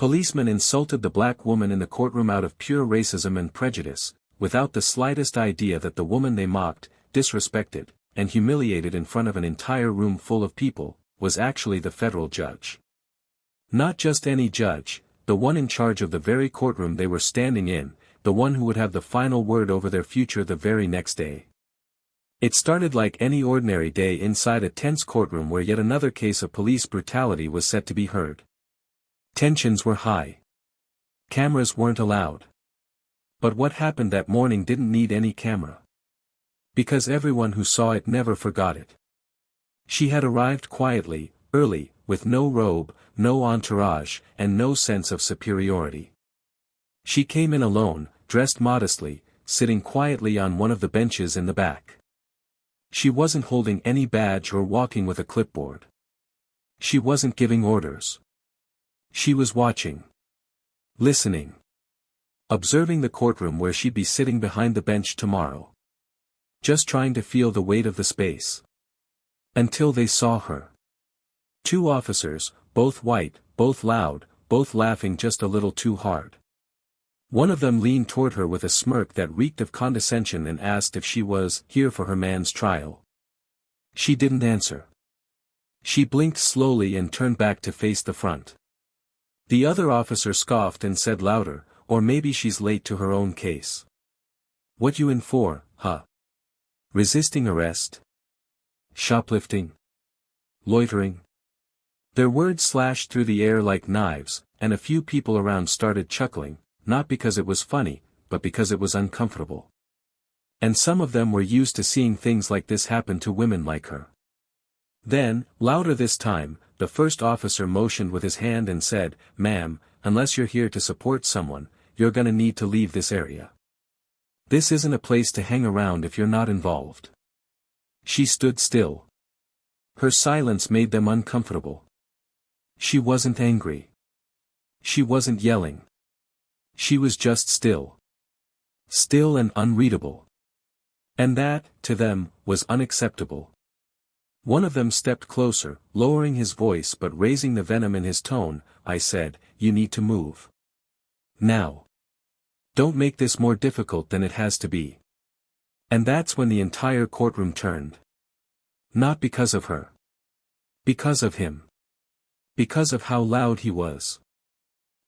Policemen insulted the black woman in the courtroom out of pure racism and prejudice, without the slightest idea that the woman they mocked, disrespected, and humiliated in front of an entire room full of people, was actually the federal judge. Not just any judge, the one in charge of the very courtroom they were standing in, the one who would have the final word over their future the very next day. It started like any ordinary day inside a tense courtroom where yet another case of police brutality was set to be heard. Tensions were high. Cameras weren't allowed. But what happened that morning didn't need any camera. Because everyone who saw it never forgot it. She had arrived quietly, early, with no robe, no entourage, and no sense of superiority. She came in alone, dressed modestly, sitting quietly on one of the benches in the back. She wasn't holding any badge or walking with a clipboard. She wasn't giving orders. She was watching. Listening. Observing the courtroom where she'd be sitting behind the bench tomorrow. Just trying to feel the weight of the space. Until they saw her. Two officers, both white, both loud, both laughing just a little too hard. One of them leaned toward her with a smirk that reeked of condescension and asked if she was here for her man's trial. She didn't answer. She blinked slowly and turned back to face the front. The other officer scoffed and said louder, "Or maybe she's late to her own case." "What you in for, huh? Resisting arrest? Shoplifting? Loitering?" Their words slashed through the air like knives, and a few people around started chuckling, not because it was funny, but because it was uncomfortable. And some of them were used to seeing things like this happen to women like her. Then, louder this time, the first officer motioned with his hand and said, "Ma'am, unless you're here to support someone, you're gonna need to leave this area. This isn't a place to hang around if you're not involved." She stood still. Her silence made them uncomfortable. She wasn't angry. She wasn't yelling. She was just still. Still and unreadable. And that, to them, was unacceptable. One of them stepped closer, lowering his voice but raising the venom in his tone. "I said, you need to move. Now. Don't make this more difficult than it has to be." And that's when the entire courtroom turned. Not because of her. Because of him. Because of how loud he was.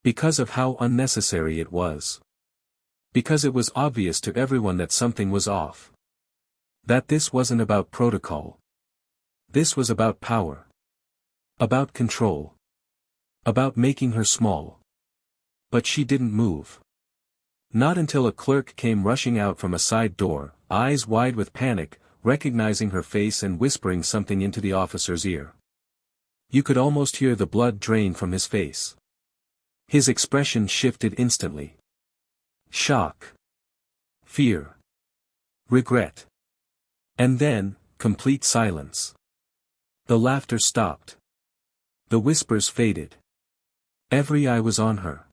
Because of how unnecessary it was. Because it was obvious to everyone that something was off. That this wasn't about protocol. This was about power. About control. About making her small. But she didn't move. Not until a clerk came rushing out from a side door, eyes wide with panic, recognizing her face and whispering something into the officer's ear. You could almost hear the blood drain from his face. His expression shifted instantly. Shock. Fear. Regret. And then, complete silence. The laughter stopped. The whispers faded. Every eye was on her.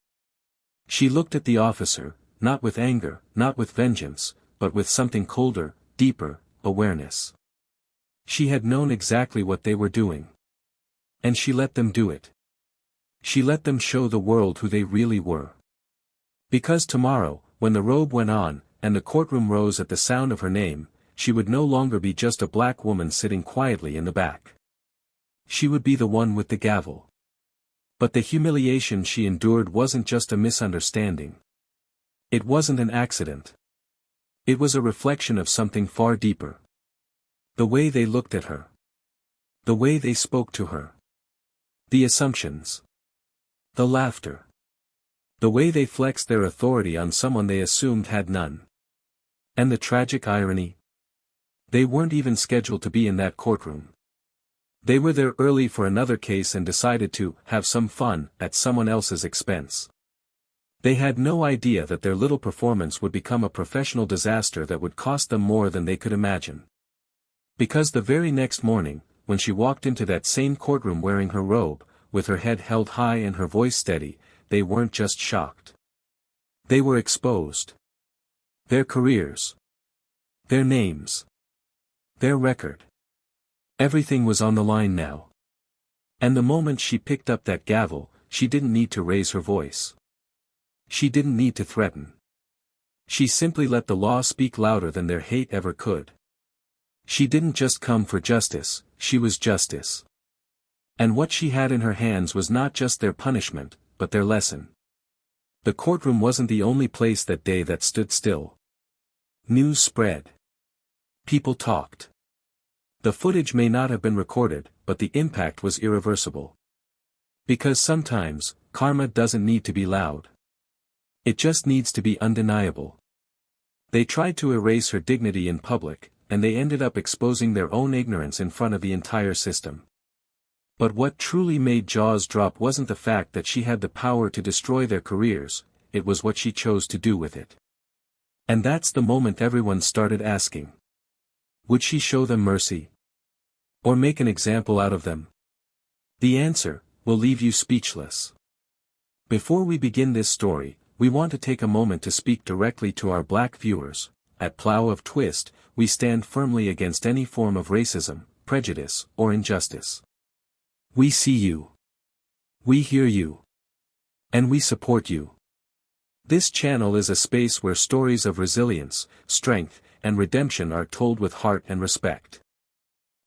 She looked at the officer, not with anger, not with vengeance, but with something colder, deeper, awareness. She had known exactly what they were doing. And she let them do it. She let them show the world who they really were. Because tomorrow, when the robe went on, and the courtroom rose at the sound of her name, she would no longer be just a black woman sitting quietly in the back. She would be the one with the gavel. But the humiliation she endured wasn't just a misunderstanding. It wasn't an accident. It was a reflection of something far deeper. The way they looked at her. The way they spoke to her. The assumptions. The laughter. The way they flexed their authority on someone they assumed had none. And the tragic irony? They weren't even scheduled to be in that courtroom. They were there early for another case and decided to have some fun at someone else's expense. They had no idea that their little performance would become a professional disaster that would cost them more than they could imagine. Because the very next morning, when she walked into that same courtroom wearing her robe, with her head held high and her voice steady, they weren't just shocked. They were exposed. Their careers. Their names. Their record. Everything was on the line now. And the moment she picked up that gavel, she didn't need to raise her voice. She didn't need to threaten. She simply let the law speak louder than their hate ever could. She didn't just come for justice, she was justice. And what she had in her hands was not just their punishment, but their lesson. The courtroom wasn't the only place that day that stood still. News spread. People talked. The footage may not have been recorded, but the impact was irreversible. Because sometimes, karma doesn't need to be loud. It just needs to be undeniable. They tried to erase her dignity in public, and they ended up exposing their own ignorance in front of the entire system. But what truly made jaws drop wasn't the fact that she had the power to destroy their careers, it was what she chose to do with it. And that's the moment everyone started asking. Would she show them mercy? Or make an example out of them? The answer will leave you speechless. Before we begin this story, we want to take a moment to speak directly to our black viewers. At Plow of Twist, we stand firmly against any form of racism, prejudice, or injustice. We see you. We hear you. And we support you. This channel is a space where stories of resilience, strength, and redemption are told with heart and respect.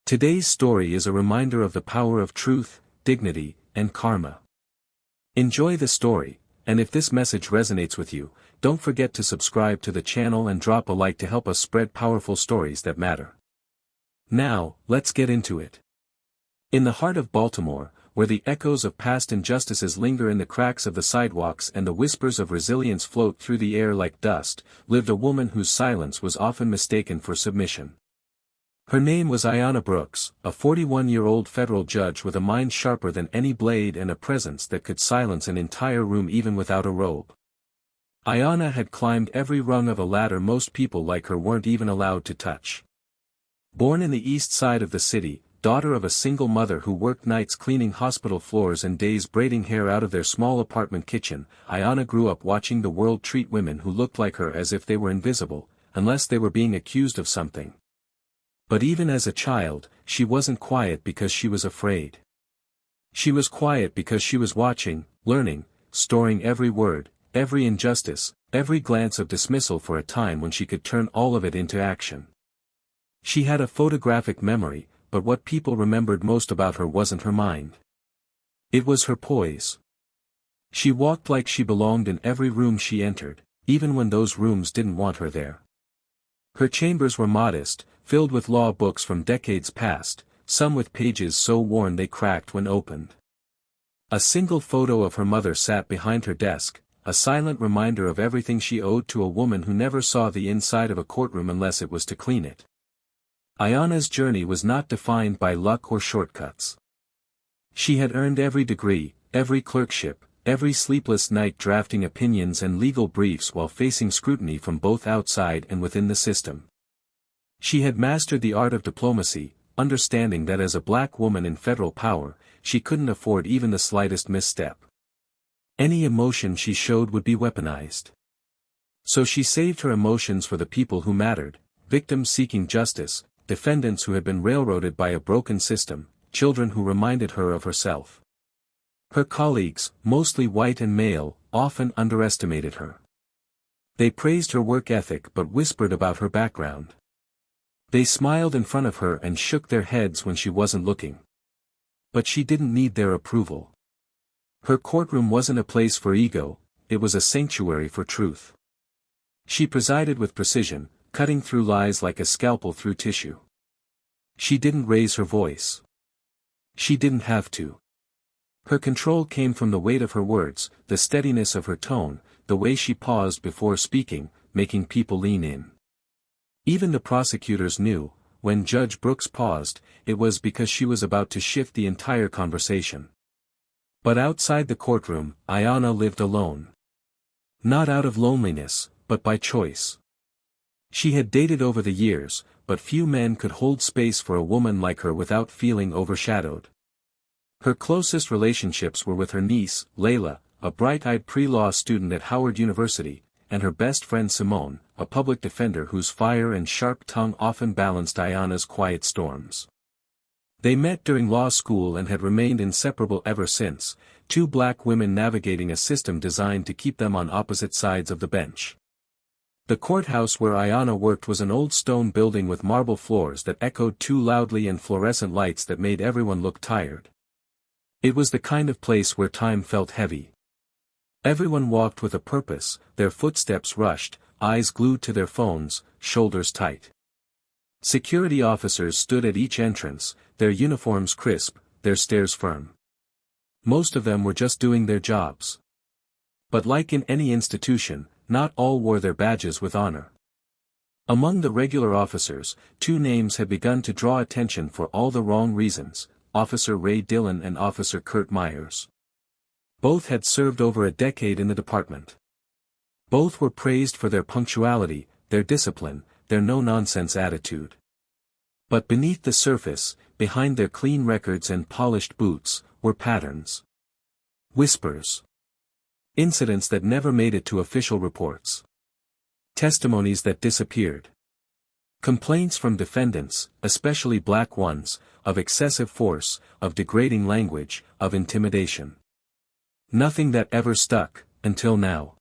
Today's story is a reminder of the power of truth, dignity, and karma. Enjoy the story, and if this message resonates with you, don't forget to subscribe to the channel and drop a like to help us spread powerful stories that matter. Now, let's get into it. In the heart of Baltimore, where the echoes of past injustices linger in the cracks of the sidewalks and the whispers of resilience float through the air like dust, lived a woman whose silence was often mistaken for submission. Her name was Ayana Brooks, a 41-year-old federal judge with a mind sharper than any blade and a presence that could silence an entire room even without a robe. Ayana had climbed every rung of a ladder most people like her weren't even allowed to touch. Born in the east side of the city, daughter of a single mother who worked nights cleaning hospital floors and days braiding hair out of their small apartment kitchen, Ayana grew up watching the world treat women who looked like her as if they were invisible, unless they were being accused of something. But even as a child, she wasn't quiet because she was afraid. She was quiet because she was watching, learning, storing every word, every injustice, every glance of dismissal for a time when she could turn all of it into action. She had a photographic memory, but what people remembered most about her wasn't her mind. It was her poise. She walked like she belonged in every room she entered, even when those rooms didn't want her there. Her chambers were modest, filled with law books from decades past, some with pages so worn they cracked when opened. A single photo of her mother sat behind her desk, a silent reminder of everything she owed to a woman who never saw the inside of a courtroom unless it was to clean it. Ayana's journey was not defined by luck or shortcuts. She had earned every degree, every clerkship, every sleepless night drafting opinions and legal briefs while facing scrutiny from both outside and within the system. She had mastered the art of diplomacy, understanding that as a black woman in federal power, she couldn't afford even the slightest misstep. Any emotion she showed would be weaponized. So she saved her emotions for the people who mattered, victims seeking justice, defendants who had been railroaded by a broken system, children who reminded her of herself. Her colleagues, mostly white and male, often underestimated her. They praised her work ethic but whispered about her background. They smiled in front of her and shook their heads when she wasn't looking. But she didn't need their approval. Her courtroom wasn't a place for ego, it was a sanctuary for truth. She presided with precision, cutting through lies like a scalpel through tissue. She didn't raise her voice. She didn't have to. Her control came from the weight of her words, the steadiness of her tone, the way she paused before speaking, making people lean in. Even the prosecutors knew, when Judge Brooks paused, it was because she was about to shift the entire conversation. But outside the courtroom, Ayana lived alone. Not out of loneliness, but by choice. She had dated over the years, but few men could hold space for a woman like her without feeling overshadowed. Her closest relationships were with her niece, Layla, a bright-eyed pre-law student at Howard University, and her best friend Simone, a public defender whose fire and sharp tongue often balanced Ayana's quiet storms. They met during law school and had remained inseparable ever since, two black women navigating a system designed to keep them on opposite sides of the bench. The courthouse where Ayana worked was an old stone building with marble floors that echoed too loudly and fluorescent lights that made everyone look tired. It was the kind of place where time felt heavy. Everyone walked with a purpose, their footsteps rushed, eyes glued to their phones, shoulders tight. Security officers stood at each entrance, their uniforms crisp, their stares firm. Most of them were just doing their jobs. But like in any institution, not all wore their badges with honor. Among the regular officers, two names had begun to draw attention for all the wrong reasons, Officer Ray Dillon and Officer Kurt Myers. Both had served over a decade in the department. Both were praised for their punctuality, their discipline, their no-nonsense attitude. But beneath the surface, behind their clean records and polished boots, were patterns. Whispers. Incidents that never made it to official reports. Testimonies that disappeared. Complaints from defendants, especially black ones, of excessive force, of degrading language, of intimidation. Nothing that ever stuck, until now.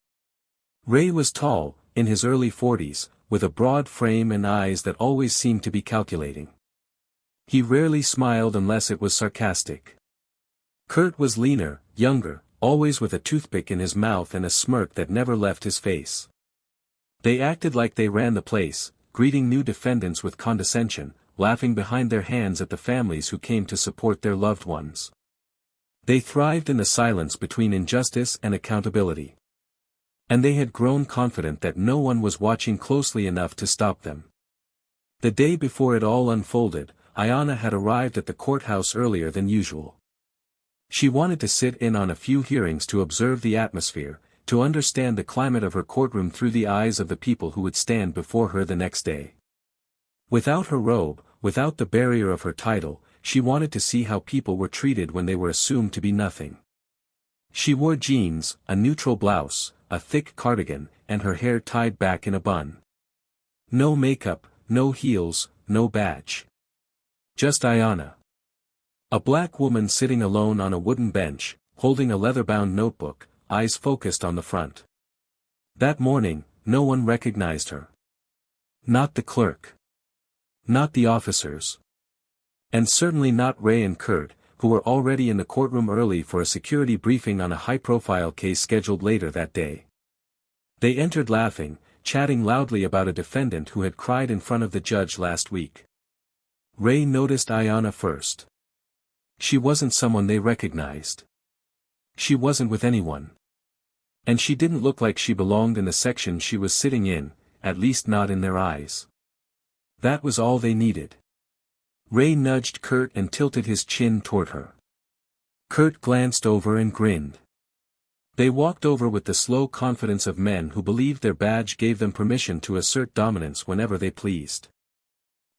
Ray was tall, in his early 40s, with a broad frame and eyes that always seemed to be calculating. He rarely smiled unless it was sarcastic. Kurt was leaner, younger, always with a toothpick in his mouth and a smirk that never left his face. They acted like they ran the place, greeting new defendants with condescension, laughing behind their hands at the families who came to support their loved ones. They thrived in the silence between injustice and accountability. And they had grown confident that no one was watching closely enough to stop them. The day before it all unfolded, Ayana had arrived at the courthouse earlier than usual. She wanted to sit in on a few hearings to observe the atmosphere, to understand the climate of her courtroom through the eyes of the people who would stand before her the next day. Without her robe, without the barrier of her title, she wanted to see how people were treated when they were assumed to be nothing. She wore jeans, a neutral blouse, a thick cardigan, and her hair tied back in a bun. No makeup, no heels, no badge. Just Ayana. A black woman sitting alone on a wooden bench, holding a leather-bound notebook, eyes focused on the front. That morning, no one recognized her. Not the clerk. Not the officers. And certainly not Ray and Kurt, who were already in the courtroom early for a security briefing on a high-profile case scheduled later that day. They entered laughing, chatting loudly about a defendant who had cried in front of the judge last week. Ray noticed Ayana first. She wasn't someone they recognized. She wasn't with anyone. And she didn't look like she belonged in the section she was sitting in, at least not in their eyes. That was all they needed. Ray nudged Kurt and tilted his chin toward her. Kurt glanced over and grinned. They walked over with the slow confidence of men who believed their badge gave them permission to assert dominance whenever they pleased.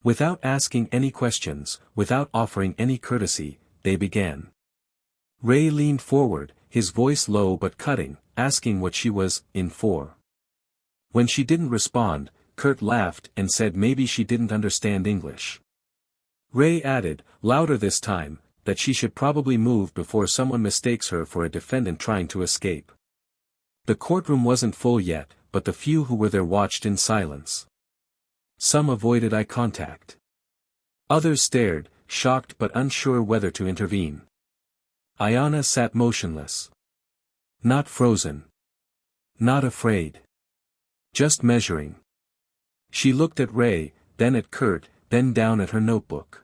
Without asking any questions, without offering any courtesy, they began. Ray leaned forward, his voice low but cutting, asking what she was in for. When she didn't respond, Kurt laughed and said maybe she didn't understand English. Ray added, louder this time, that she should probably move before someone mistakes her for a defendant trying to escape. The courtroom wasn't full yet, but the few who were there watched in silence. Some avoided eye contact. Others stared, shocked but unsure whether to intervene. Ayana sat motionless. Not frozen. Not afraid. Just measuring. She looked at Ray, then at Kurt, then down at her notebook.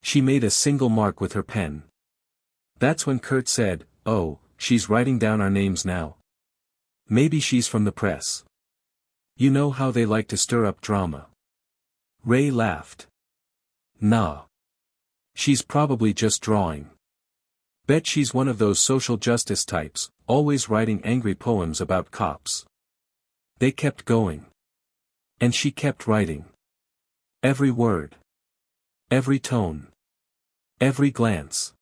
She made a single mark with her pen. That's when Kurt said, "Oh, she's writing down our names now. Maybe she's from the press. You know how they like to stir up drama." Ray laughed. "Nah. She's probably just drawing. Bet she's one of those social justice types, always writing angry poems about cops." They kept going. And she kept writing. Every word. Every tone. Every glance.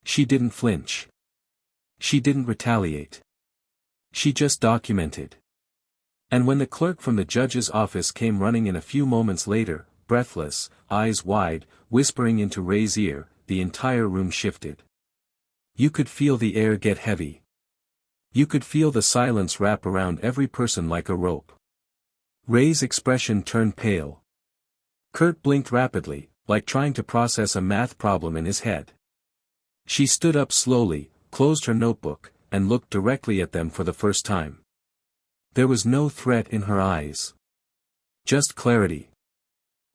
She didn't flinch. She didn't retaliate. She just documented. And when the clerk from the judge's office came running in a few moments later, breathless, eyes wide, whispering into Ray's ear. The entire room shifted. You could feel the air get heavy. You could feel the silence wrap around every person like a rope. Ray's expression turned pale. Kurt blinked rapidly, like trying to process a math problem in his head. She stood up slowly, closed her notebook, and looked directly at them for the first time. There was no threat in her eyes. Just clarity.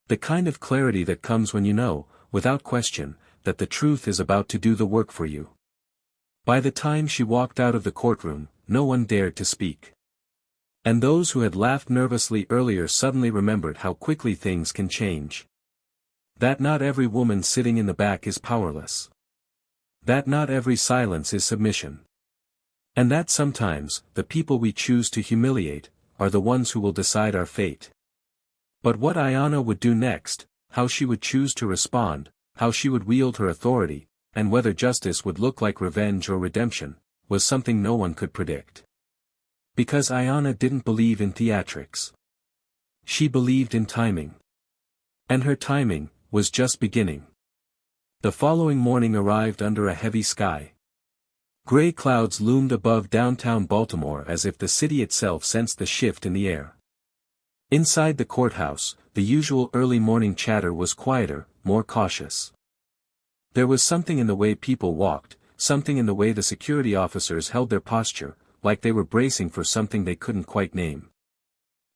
The kind of clarity that comes when you know, without question, that the truth is about to do the work for you. By the time she walked out of the courtroom, no one dared to speak. And those who had laughed nervously earlier suddenly remembered how quickly things can change. That not every woman sitting in the back is powerless. That not every silence is submission. And that sometimes, the people we choose to humiliate, are the ones who will decide our fate. But what Ayana would do next, how she would choose to respond, how she would wield her authority, and whether justice would look like revenge or redemption, was something no one could predict. Because Ayana didn't believe in theatrics. She believed in timing. And her timing was just beginning. The following morning arrived under a heavy sky. Gray clouds loomed above downtown Baltimore as if the city itself sensed the shift in the air. Inside the courthouse, the usual early morning chatter was quieter, more cautious. There was something in the way people walked, something in the way the security officers held their posture, like they were bracing for something they couldn't quite name.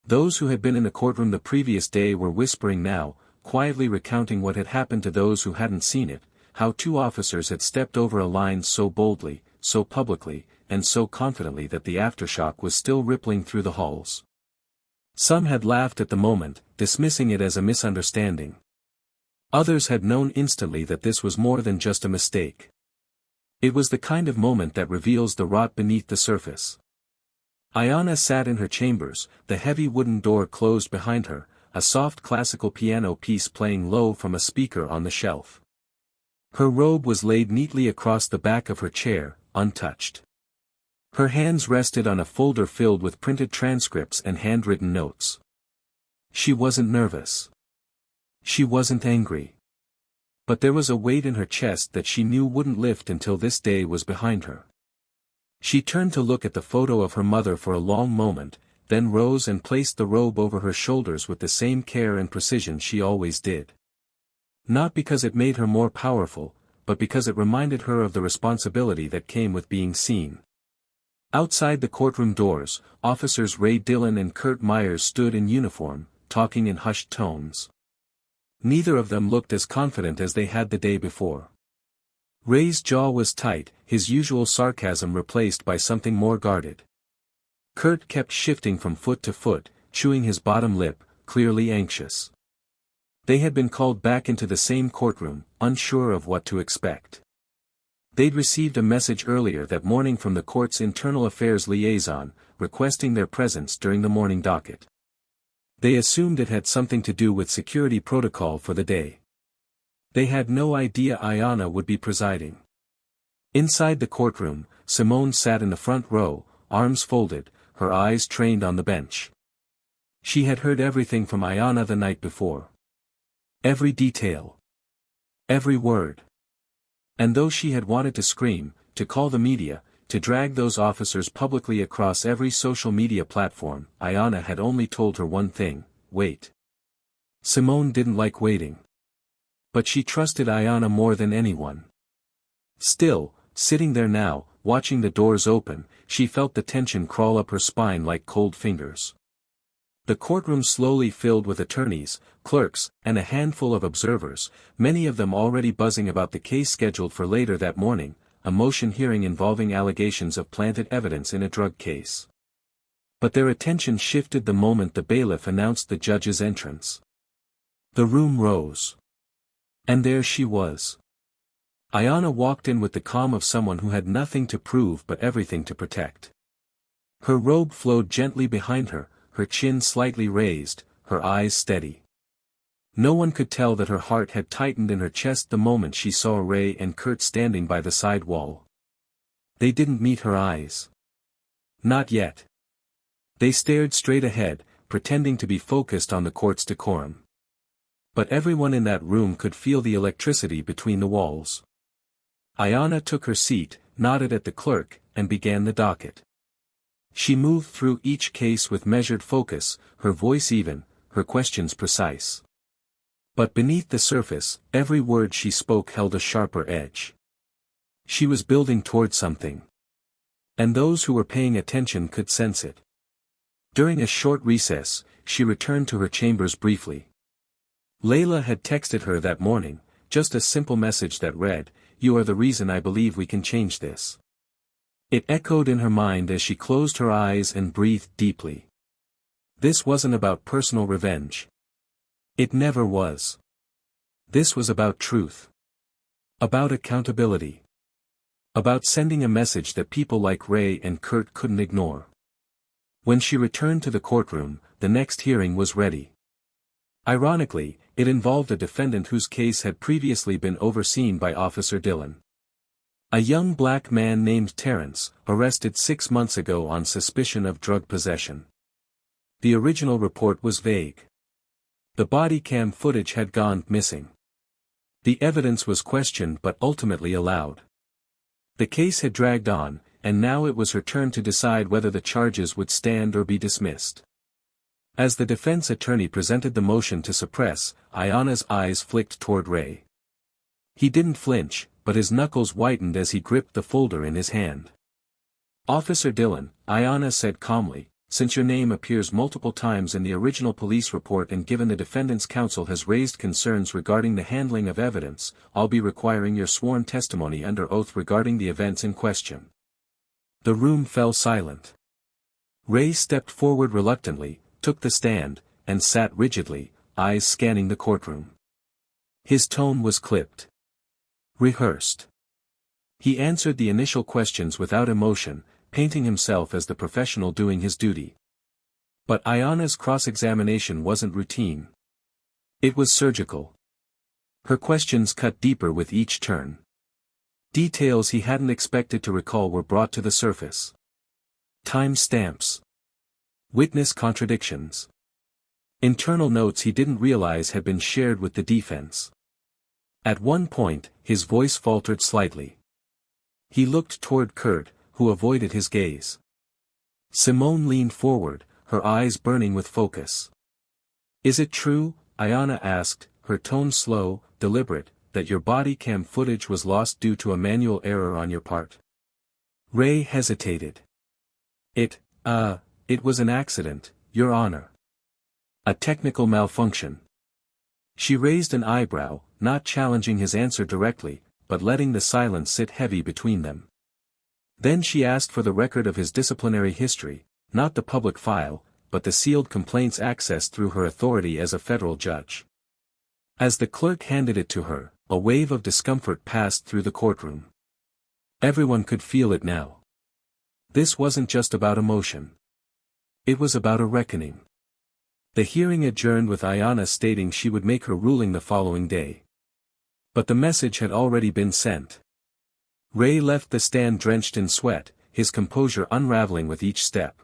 Those who had been in the courtroom the previous day were whispering now, quietly recounting what had happened to those who hadn't seen it, how two officers had stepped over a line so boldly, so publicly, and so confidently that the aftershock was still rippling through the halls. Some had laughed at the moment, dismissing it as a misunderstanding. Others had known instantly that this was more than just a mistake. It was the kind of moment that reveals the rot beneath the surface. Ayana sat in her chambers, the heavy wooden door closed behind her, a soft classical piano piece playing low from a speaker on the shelf. Her robe was laid neatly across the back of her chair, untouched. Her hands rested on a folder filled with printed transcripts and handwritten notes. She wasn't nervous. She wasn't angry. But there was a weight in her chest that she knew wouldn't lift until this day was behind her. She turned to look at the photo of her mother for a long moment, then rose and placed the robe over her shoulders with the same care and precision she always did. Not because it made her more powerful, but because it reminded her of the responsibility that came with being seen. Outside the courtroom doors, officers Ray Dillon and Kurt Myers stood in uniform, talking in hushed tones. Neither of them looked as confident as they had the day before. Ray's jaw was tight, his usual sarcasm replaced by something more guarded. Kurt kept shifting from foot to foot, chewing his bottom lip, clearly anxious. They had been called back into the same courtroom, unsure of what to expect. They'd received a message earlier that morning from the court's internal affairs liaison, requesting their presence during the morning docket. They assumed it had something to do with security protocol for the day. They had no idea Ayana would be presiding. Inside the courtroom, Simone sat in the front row, arms folded, her eyes trained on the bench. She had heard everything from Ayana the night before. Every detail. Every word. And though she had wanted to scream, to call the media, to drag those officers publicly across every social media platform, Ayana had only told her one thing: wait. Simone didn't like waiting. But she trusted Ayana more than anyone. Still, sitting there now, watching the doors open, she felt the tension crawl up her spine like cold fingers. The courtroom slowly filled with attorneys, clerks, and a handful of observers, many of them already buzzing about the case scheduled for later that morning, a motion hearing involving allegations of planted evidence in a drug case. But their attention shifted the moment the bailiff announced the judge's entrance. The room rose. And there she was. Ayana walked in with the calm of someone who had nothing to prove but everything to protect. Her robe flowed gently behind her, her chin slightly raised, her eyes steady. No one could tell that her heart had tightened in her chest the moment she saw Ray and Kurt standing by the side wall. They didn't meet her eyes. Not yet. They stared straight ahead, pretending to be focused on the court's decorum. But everyone in that room could feel the electricity between the walls. Ayana took her seat, nodded at the clerk, and began the docket. She moved through each case with measured focus, her voice even, her questions precise. But beneath the surface, every word she spoke held a sharper edge. She was building toward something. And those who were paying attention could sense it. During a short recess, she returned to her chambers briefly. Layla had texted her that morning, just a simple message that read, "You are the reason I believe we can change this." It echoed in her mind as she closed her eyes and breathed deeply. This wasn't about personal revenge. It never was. This was about truth. About accountability. About sending a message that people like Ray and Kurt couldn't ignore. When she returned to the courtroom, the next hearing was ready. Ironically, it involved a defendant whose case had previously been overseen by Officer Dillon. A young black man named Terrence, arrested 6 months ago on suspicion of drug possession. The original report was vague. The body cam footage had gone missing. The evidence was questioned but ultimately allowed. The case had dragged on, and now it was her turn to decide whether the charges would stand or be dismissed. As the defense attorney presented the motion to suppress, Ayana's eyes flicked toward Ray. He didn't flinch, but his knuckles whitened as he gripped the folder in his hand. "Officer Dillon," Ayana said calmly, "since your name appears multiple times in the original police report and given the defendant's counsel has raised concerns regarding the handling of evidence, I'll be requiring your sworn testimony under oath regarding the events in question." The room fell silent. Ray stepped forward reluctantly, took the stand, and sat rigidly, eyes scanning the courtroom. His tone was clipped. Rehearsed. He answered the initial questions without emotion, painting himself as the professional doing his duty. But Ayana's cross-examination wasn't routine. It was surgical. Her questions cut deeper with each turn. Details he hadn't expected to recall were brought to the surface. Time stamps. Witness contradictions. Internal notes he didn't realize had been shared with the defense. At one point, his voice faltered slightly. He looked toward Kurt, who avoided his gaze. Simone leaned forward, her eyes burning with focus. "Is it true," Ayana asked, her tone slow, deliberate, "that your body cam footage was lost due to a manual error on your part?" Ray hesitated. It was an accident, Your Honor. A technical malfunction." She raised an eyebrow, not challenging his answer directly, but letting the silence sit heavy between them. Then she asked for the record of his disciplinary history, not the public file, but the sealed complaints accessed through her authority as a federal judge. As the clerk handed it to her, a wave of discomfort passed through the courtroom. Everyone could feel it now. This wasn't just about emotion. It was about a reckoning. The hearing adjourned with Ayana stating she would make her ruling the following day. But the message had already been sent. Ray left the stand drenched in sweat, his composure unraveling with each step.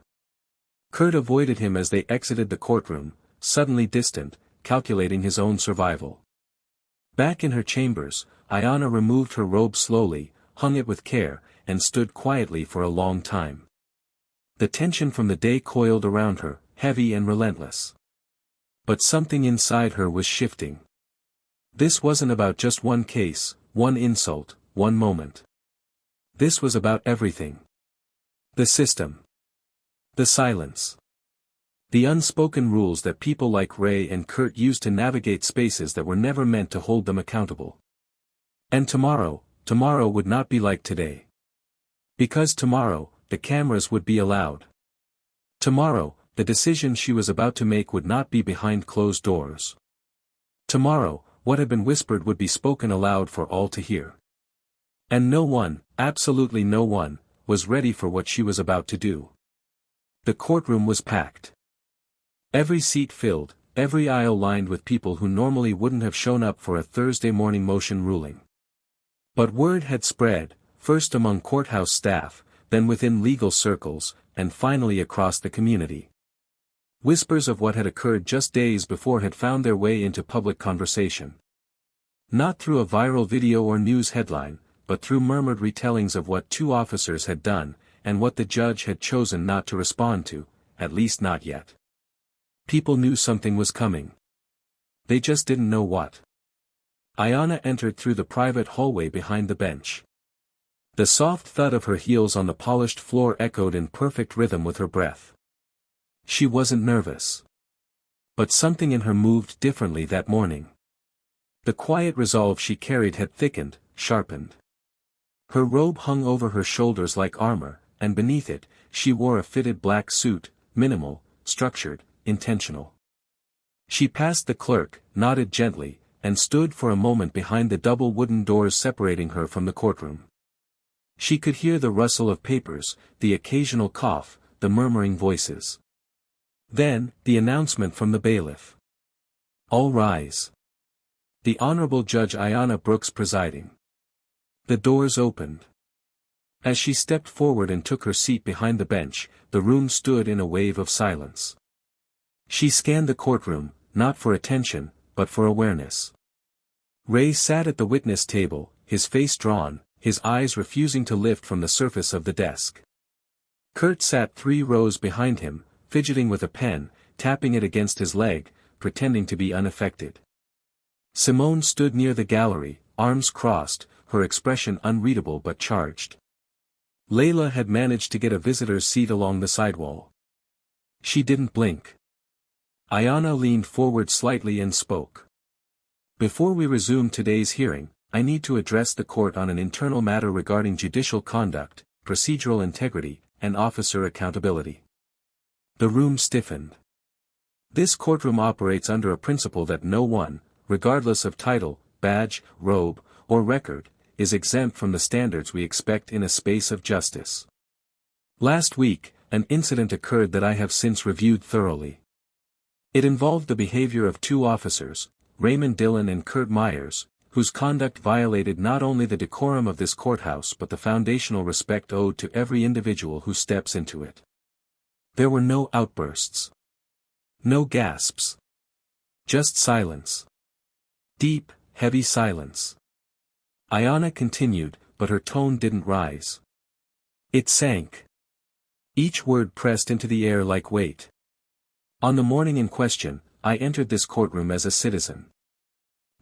Kurt avoided him as they exited the courtroom, suddenly distant, calculating his own survival. Back in her chambers, Ayana removed her robe slowly, hung it with care, and stood quietly for a long time. The tension from the day coiled around her, heavy and relentless. But something inside her was shifting. This wasn't about just one case, one insult, one moment. This was about everything. The system. The silence. The unspoken rules that people like Ray and Kurt used to navigate spaces that were never meant to hold them accountable. And tomorrow would not be like today. Because tomorrow, the cameras would be allowed. Tomorrow, the decision she was about to make would not be behind closed doors. Tomorrow, what had been whispered would be spoken aloud for all to hear. And no one, absolutely no one, was ready for what she was about to do. The courtroom was packed. Every seat filled, every aisle lined with people who normally wouldn't have shown up for a Thursday morning motion ruling. But word had spread, first among courthouse staff, then within legal circles, and finally across the community. Whispers of what had occurred just days before had found their way into public conversation. Not through a viral video or news headline, but through murmured retellings of what two officers had done, and what the judge had chosen not to respond to, at least not yet. People knew something was coming. They just didn't know what. Ayana entered through the private hallway behind the bench. The soft thud of her heels on the polished floor echoed in perfect rhythm with her breath. She wasn't nervous. But something in her moved differently that morning. The quiet resolve she carried had thickened, sharpened. Her robe hung over her shoulders like armor, and beneath it, she wore a fitted black suit, minimal, structured, intentional. She passed the clerk, nodded gently, and stood for a moment behind the double wooden doors separating her from the courtroom. She could hear the rustle of papers, the occasional cough, the murmuring voices. Then, the announcement from the bailiff. All rise. The Honorable Judge Ayana Brooks presiding. The doors opened. As she stepped forward and took her seat behind the bench, the room stood in a wave of silence. She scanned the courtroom, not for attention, but for awareness. Ray sat at the witness table, his face drawn, his eyes refusing to lift from the surface of the desk. Kurt sat 3 rows behind him, fidgeting with a pen, tapping it against his leg, pretending to be unaffected. Simone stood near the gallery, arms crossed, her expression unreadable but charged. Layla had managed to get a visitor's seat along the sidewall. She didn't blink. Ayana leaned forward slightly and spoke. Before we resume today's hearing, I need to address the court on an internal matter regarding judicial conduct, procedural integrity, and officer accountability. The room stiffened. This courtroom operates under a principle that no one, regardless of title, badge, robe, or record, is exempt from the standards we expect in a space of justice. Last week, an incident occurred that I have since reviewed thoroughly. It involved the behavior of 2 officers, Raymond Dillon and Kurt Myers, whose conduct violated not only the decorum of this courthouse but the foundational respect owed to every individual who steps into it. There were no outbursts. No gasps. Just silence. Deep, heavy silence. Ayana continued, but her tone didn't rise. It sank. Each word pressed into the air like weight. On the morning in question, I entered this courtroom as a citizen.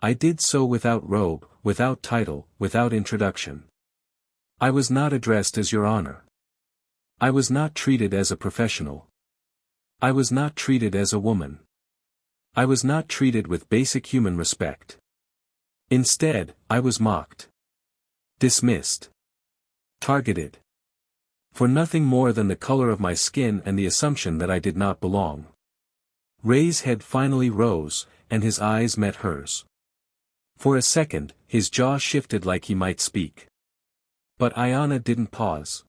I did so without robe, without title, without introduction. I was not addressed as Your Honor. I was not treated as a professional. I was not treated as a woman. I was not treated with basic human respect. Instead, I was mocked. Dismissed. Targeted. For nothing more than the color of my skin and the assumption that I did not belong. Ray's head finally rose, and his eyes met hers. For a second, his jaw shifted like he might speak. But Ayana didn't pause.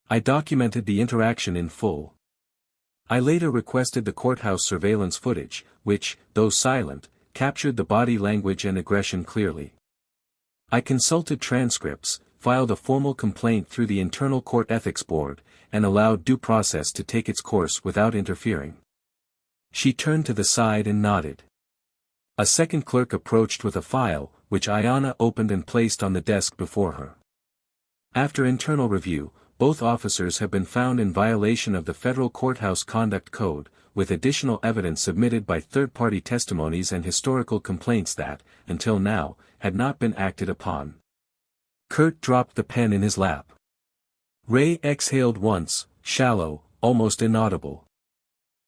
I documented the interaction in full. I later requested the courthouse surveillance footage, which, though silent, captured the body language and aggression clearly. I consulted transcripts, filed a formal complaint through the Internal Court Ethics Board, and allowed due process to take its course without interfering. She turned to the side and nodded. A second clerk approached with a file, which Ayana opened and placed on the desk before her. After internal review, both officers have been found in violation of the Federal Courthouse Conduct Code, with additional evidence submitted by third-party testimonies and historical complaints that, until now, had not been acted upon. Kurt dropped the pen in his lap. Ray exhaled once, shallow, almost inaudible.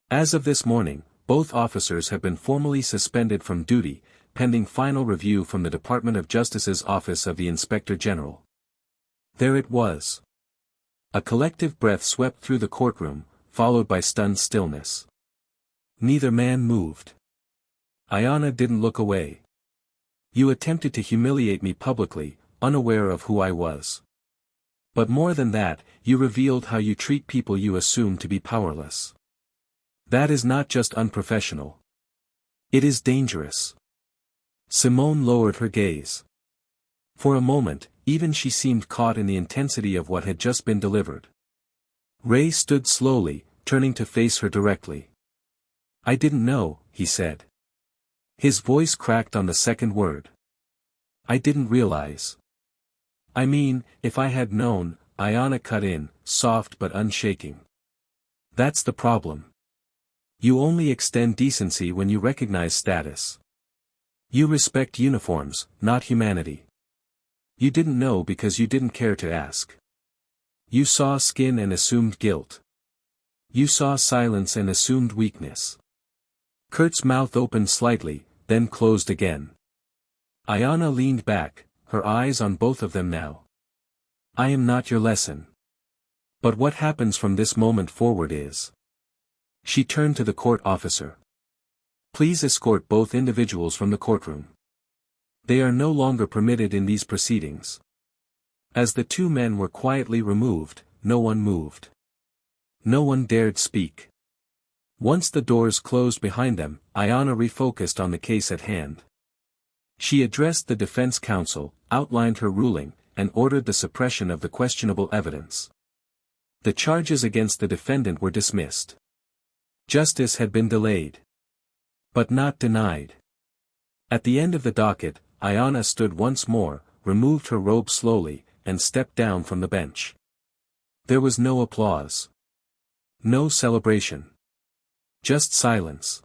As of this morning, both officers have been formally suspended from duty, pending final review from the Department of Justice's Office of the Inspector General. There it was. A collective breath swept through the courtroom, followed by stunned stillness. Neither man moved. Ayana didn't look away. You attempted to humiliate me publicly, unaware of who I was. But more than that, you revealed how you treat people you assume to be powerless. That is not just unprofessional. It is dangerous. Simone lowered her gaze. For a moment, even she seemed caught in the intensity of what had just been delivered. Ray stood slowly, turning to face her directly. I didn't know, he said. His voice cracked on the second word. I didn't realize. I mean, if I had known, Ayana cut in, soft but unshaking. That's the problem. You only extend decency when you recognize status. You respect uniforms, not humanity. You didn't know because you didn't care to ask. You saw skin and assumed guilt. You saw silence and assumed weakness. Kurt's mouth opened slightly, then closed again. Ayana leaned back, her eyes on both of them now. I am not your lesson. But what happens from this moment forward is. She turned to the court officer. Please escort both individuals from the courtroom. They are no longer permitted in these proceedings. As the two men were quietly removed, no one moved. No one dared speak. Once the doors closed behind them, Ayana refocused on the case at hand. She addressed the defense counsel, outlined her ruling, and ordered the suppression of the questionable evidence. The charges against the defendant were dismissed. Justice had been delayed. But not denied. At the end of the docket, Ayana stood once more, removed her robe slowly, and stepped down from the bench. There was no applause. No celebration. Just silence.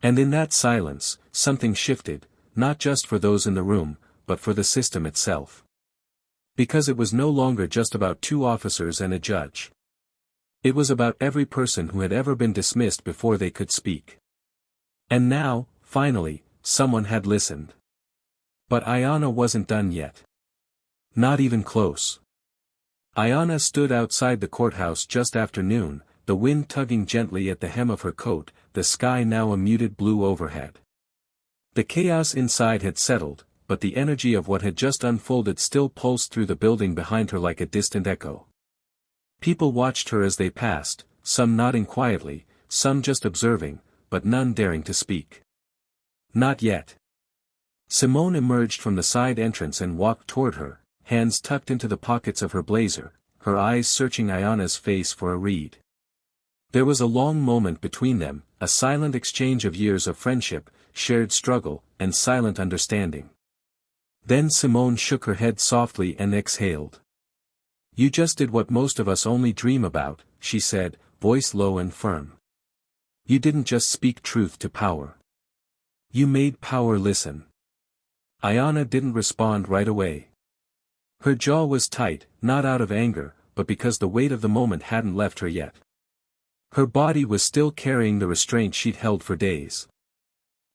And in that silence, something shifted, not just for those in the room, but for the system itself. Because it was no longer just about two officers and a judge. It was about every person who had ever been dismissed before they could speak. And now, finally, someone had listened. But Ayana wasn't done yet. Not even close. Ayana stood outside the courthouse just after noon, the wind tugging gently at the hem of her coat, the sky now a muted blue overhead. The chaos inside had settled, but the energy of what had just unfolded still pulsed through the building behind her like a distant echo. People watched her as they passed, some nodding quietly, some just observing, but none daring to speak. Not yet. Simone emerged from the side entrance and walked toward her, hands tucked into the pockets of her blazer, her eyes searching Ayana's face for a read. There was a long moment between them, a silent exchange of years of friendship, shared struggle, and silent understanding. Then Simone shook her head softly and exhaled. You just did what most of us only dream about, she said, voice low and firm. You didn't just speak truth to power. You made power listen. Ayana didn't respond right away. Her jaw was tight, not out of anger, but because the weight of the moment hadn't left her yet. Her body was still carrying the restraint she'd held for days.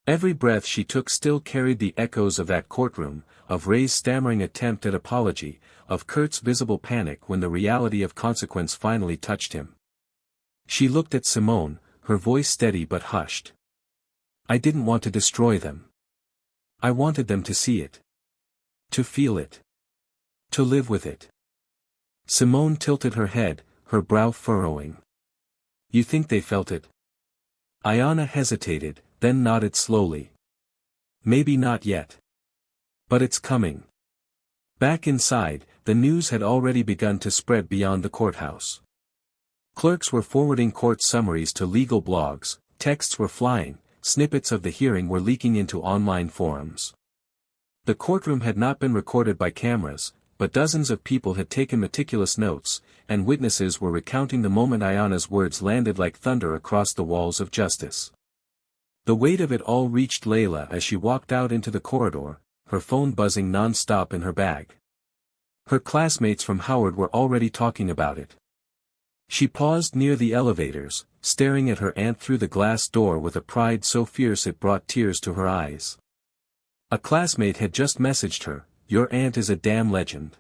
Every breath she took still carried the echoes of that courtroom, of Ray's stammering attempt at apology, of Kurt's visible panic when the reality of consequence finally touched him. She looked at Simone, her voice steady but hushed. I didn't want to destroy them. I wanted them to see it. To feel it. To live with it. Simone tilted her head, her brow furrowing. You think they felt it? Ayana hesitated, then nodded slowly. Maybe not yet. But it's coming. Back inside, the news had already begun to spread beyond the courthouse. Clerks were forwarding court summaries to legal blogs, texts were flying, snippets of the hearing were leaking into online forums. The courtroom had not been recorded by cameras, but dozens of people had taken meticulous notes, and witnesses were recounting the moment Ayana's words landed like thunder across the walls of justice. The weight of it all reached Layla as she walked out into the corridor, her phone buzzing non-stop in her bag. Her classmates from Howard were already talking about it. She paused near the elevators, staring at her aunt through the glass door with a pride so fierce it brought tears to her eyes. A classmate had just messaged her, "Your aunt is a damn legend."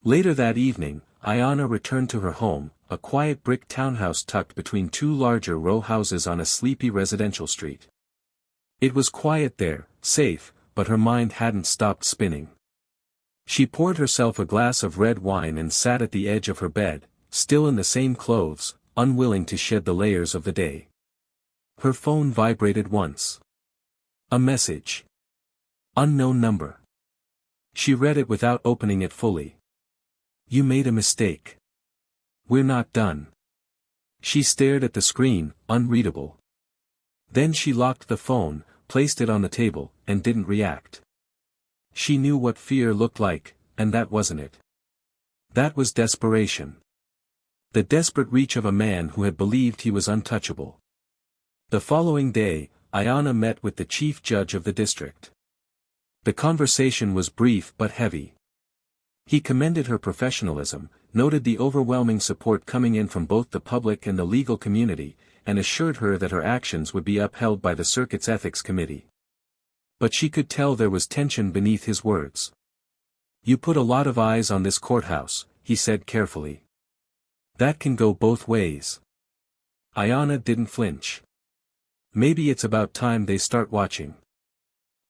Later that evening, Ayana returned to her home, a quiet brick townhouse tucked between two larger row houses on a sleepy residential street. It was quiet there, safe, but her mind hadn't stopped spinning. She poured herself a glass of red wine and sat at the edge of her bed, still in the same clothes, unwilling to shed the layers of the day. Her phone vibrated once. A message. Unknown number. She read it without opening it fully. You made a mistake. We're not done. She stared at the screen, unreadable. Then she locked the phone, placed it on the table, and didn't react. She knew what fear looked like, and that wasn't it. That was desperation. The desperate reach of a man who had believed he was untouchable. The following day, Ayana met with the chief judge of the district. The conversation was brief but heavy. He commended her professionalism, noted the overwhelming support coming in from both the public and the legal community, and assured her that her actions would be upheld by the circuit's ethics committee. But she could tell there was tension beneath his words. "You put a lot of eyes on this courthouse," he said carefully. "That can go both ways." Ayana didn't flinch. "Maybe it's about time they start watching."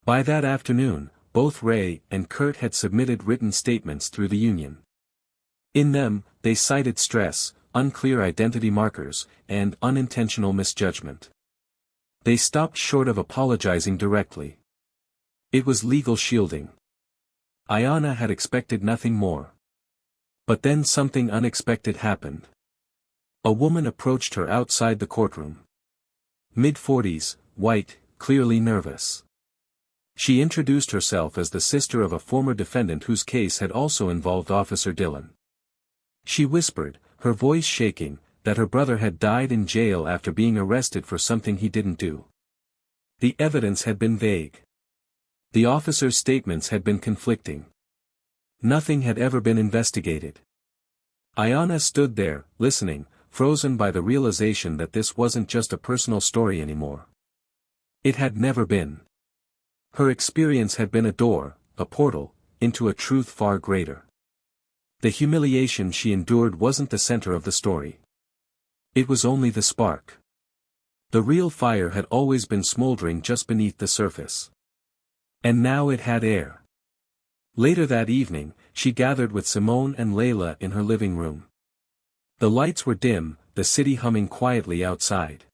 By that afternoon, both Ray and Kurt had submitted written statements through the union. In them, they cited stress, unclear identity markers, and unintentional misjudgment. They stopped short of apologizing directly. It was legal shielding. Ayana had expected nothing more. But then something unexpected happened. A woman approached her outside the courtroom. Mid-40s, white, clearly nervous. She introduced herself as the sister of a former defendant whose case had also involved Officer Dillon. She whispered, her voice shaking, that her brother had died in jail after being arrested for something he didn't do. The evidence had been vague. The officer's statements had been conflicting. Nothing had ever been investigated. Ayana stood there, listening, frozen by the realization that this wasn't just a personal story anymore. It had never been. Her experience had been a door, a portal, into a truth far greater. The humiliation she endured wasn't the center of the story. It was only the spark. The real fire had always been smoldering just beneath the surface. And now it had air. Later that evening, she gathered with Simone and Layla in her living room. The lights were dim, the city humming quietly outside.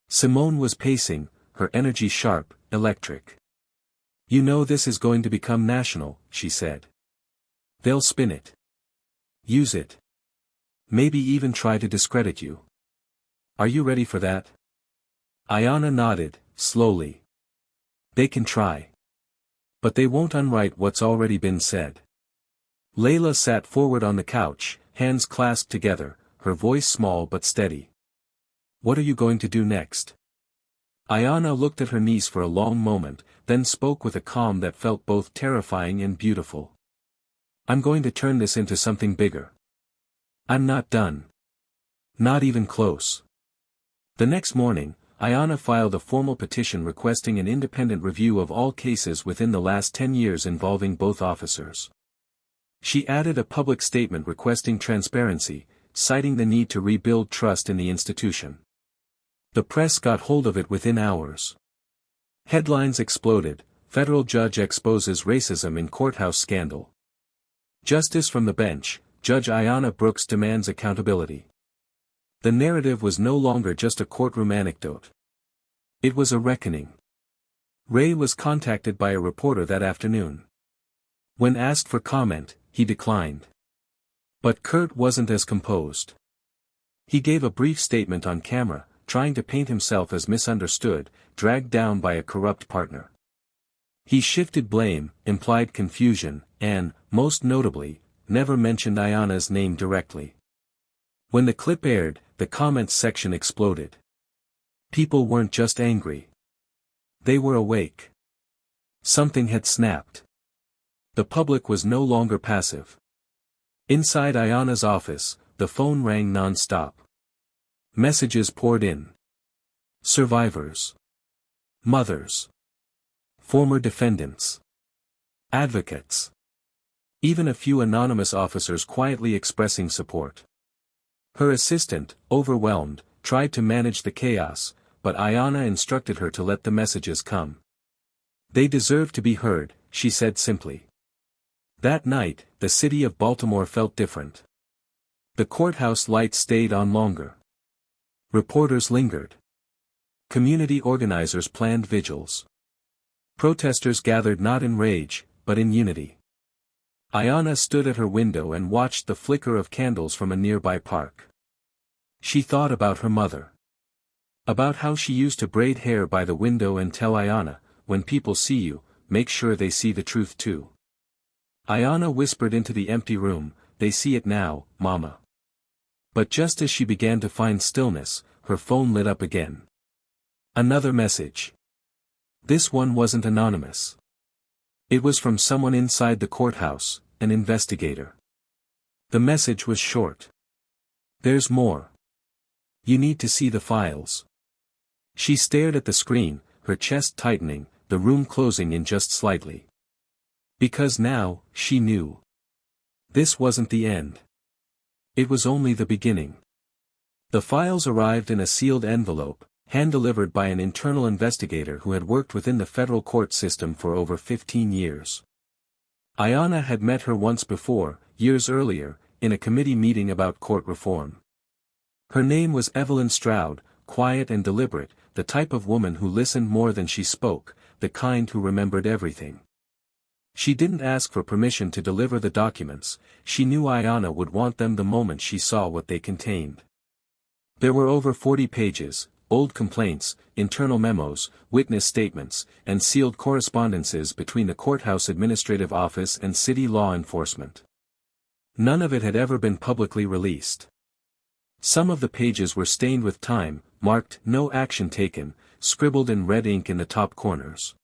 Simone was pacing, her energy sharp, electric. "You know this is going to become national," she said. "They'll spin it. Use it. Maybe even try to discredit you. Are you ready for that?" Ayana nodded, slowly. "They can try. But they won't unwrite what's already been said." Layla sat forward on the couch, hands clasped together, her voice small but steady. "What are you going to do next?" Ayana looked at her niece for a long moment, then spoke with a calm that felt both terrifying and beautiful. "I'm going to turn this into something bigger. I'm not done. Not even close." The next morning, Ayana filed a formal petition requesting an independent review of all cases within the last 10 years involving both officers. She added a public statement requesting transparency, citing the need to rebuild trust in the institution. The press got hold of it within hours. Headlines exploded, "Federal Judge Exposes Racism in Courthouse Scandal." "Justice from the Bench, Judge Ayana Brooks Demands Accountability." The narrative was no longer just a courtroom anecdote. It was a reckoning. Ray was contacted by a reporter that afternoon. When asked for comment, he declined. But Kurt wasn't as composed. He gave a brief statement on camera, trying to paint himself as misunderstood, dragged down by a corrupt partner. He shifted blame, implied confusion, and, most notably, never mentioned Ayana's name directly. When the clip aired, the comments section exploded. People weren't just angry. They were awake. Something had snapped. The public was no longer passive. Inside Ayana's office, the phone rang non-stop. Messages poured in. Survivors. Mothers. Former defendants. Advocates. Even a few anonymous officers quietly expressing support. Her assistant, overwhelmed, tried to manage the chaos, but Ayana instructed her to let the messages come. "They deserve to be heard," she said simply. That night, the city of Baltimore felt different. The courthouse lights stayed on longer. Reporters lingered. Community organizers planned vigils. Protesters gathered not in rage, but in unity. Ayana stood at her window and watched the flicker of candles from a nearby park. She thought about her mother. About how she used to braid hair by the window and tell Ayana, when people see you, make sure they see the truth too. Ayana whispered into the empty room, they see it now, Mama. But just as she began to find stillness, her phone lit up again. Another message. This one wasn't anonymous. It was from someone inside the courthouse, an investigator. The message was short. There's more. You need to see the files. She stared at the screen, her chest tightening, the room closing in just slightly. Because now, she knew. This wasn't the end. It was only the beginning. The files arrived in a sealed envelope, hand-delivered by an internal investigator who had worked within the federal court system for over 15 years. Ayana had met her once before, years earlier, in a committee meeting about court reform. Her name was Evelyn Stroud, quiet and deliberate, the type of woman who listened more than she spoke, the kind who remembered everything. She didn't ask for permission to deliver the documents, she knew Ayana would want them the moment she saw what they contained. There were over 40 pages, old complaints, internal memos, witness statements, and sealed correspondences between the courthouse administrative office and city law enforcement. None of it had ever been publicly released. Some of the pages were stained with time, marked "No action taken," scribbled in red ink in the top corners.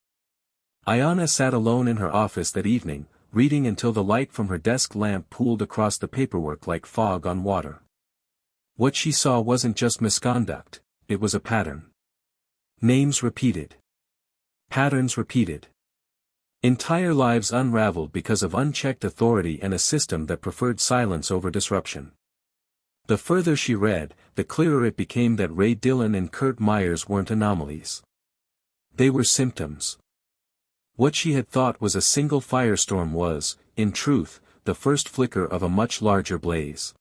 Ayana sat alone in her office that evening, reading until the light from her desk lamp pooled across the paperwork like fog on water. What she saw wasn't just misconduct, it was a pattern. Names repeated. Patterns repeated. Entire lives unraveled because of unchecked authority and a system that preferred silence over disruption. The further she read, the clearer it became that Ray Dillon and Kurt Myers weren't anomalies. They were symptoms. What she had thought was a single firestorm was, in truth, the first flicker of a much larger blaze.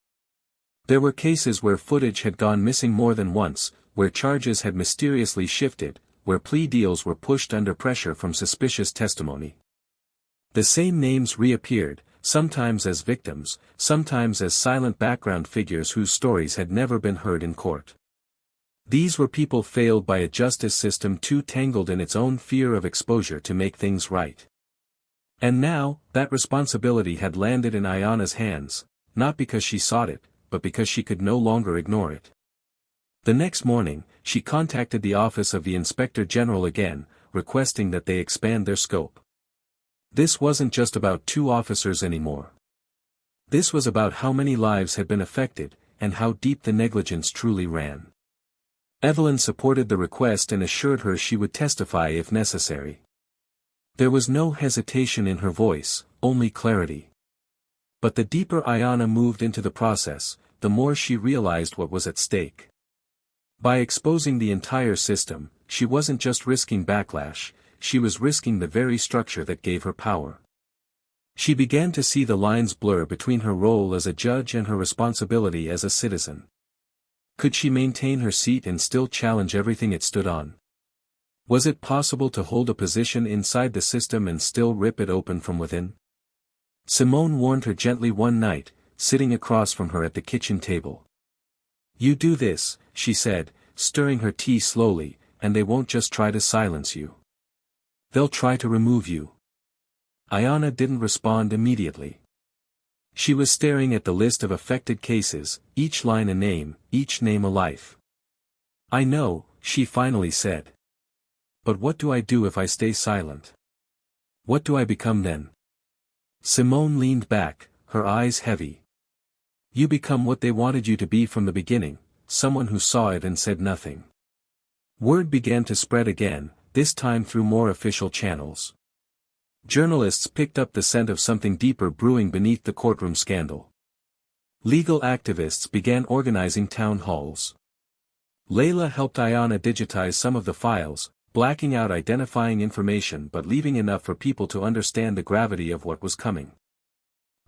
There were cases where footage had gone missing more than once, where charges had mysteriously shifted, where plea deals were pushed under pressure from suspicious testimony. The same names reappeared, sometimes as victims, sometimes as silent background figures whose stories had never been heard in court. These were people failed by a justice system too tangled in its own fear of exposure to make things right. And now, that responsibility had landed in Ayana's hands, not because she sought it, but because she could no longer ignore it. The next morning, she contacted the office of the Inspector General again, requesting that they expand their scope. This wasn't just about 2 officers anymore. This was about how many lives had been affected, and how deep the negligence truly ran. Evelyn supported the request and assured her she would testify if necessary. There was no hesitation in her voice, only clarity. But the deeper Ayana moved into the process, the more she realized what was at stake. By exposing the entire system, she wasn't just risking backlash, she was risking the very structure that gave her power. She began to see the lines blur between her role as a judge and her responsibility as a citizen. Could she maintain her seat and still challenge everything it stood on? Was it possible to hold a position inside the system and still rip it open from within? Simone warned her gently one night, sitting across from her at the kitchen table. "You do this," she said, stirring her tea slowly, "and they won't just try to silence you. They'll try to remove you." Ayana didn't respond immediately. She was staring at the list of affected cases, each line a name, each name a life. "I know," she finally said. "But what do I do if I stay silent? What do I become then?" Simone leaned back, her eyes heavy. "You become what they wanted you to be from the beginning, someone who saw it and said nothing." Word began to spread again, this time through more official channels. Journalists picked up the scent of something deeper brewing beneath the courtroom scandal. Legal activists began organizing town halls. Layla helped Ayana digitize some of the files, blacking out identifying information but leaving enough for people to understand the gravity of what was coming.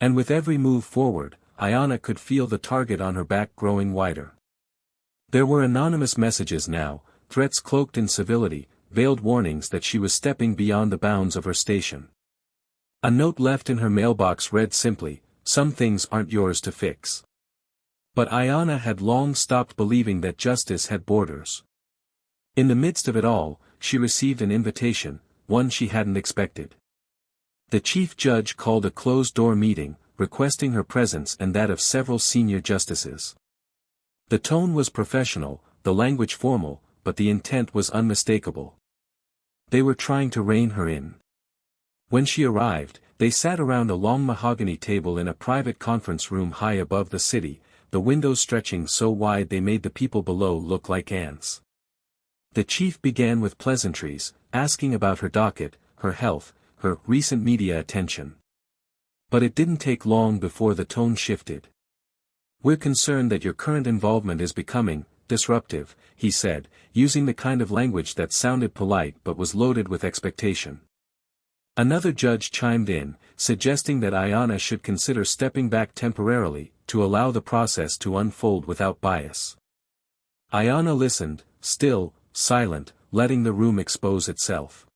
And with every move forward, Ayana could feel the target on her back growing wider. There were anonymous messages now, threats cloaked in civility, veiled warnings that she was stepping beyond the bounds of her station. A note left in her mailbox read simply, "Some things aren't yours to fix." But Ayana had long stopped believing that justice had borders. In the midst of it all, she received an invitation, one she hadn't expected. The chief judge called a closed-door meeting, requesting her presence and that of several senior justices. The tone was professional, the language formal, but the intent was unmistakable. They were trying to rein her in. When she arrived, they sat around a long mahogany table in a private conference room high above the city, the windows stretching so wide they made the people below look like ants. The chief began with pleasantries, asking about her docket, her health, her recent media attention. But it didn't take long before the tone shifted. "We're concerned that your current involvement is becoming disruptive," he said, using the kind of language that sounded polite but was loaded with expectation. Another judge chimed in, suggesting that Ayana should consider stepping back temporarily, to allow the process to unfold without bias. Ayana listened, still, silent, letting the room expose itself.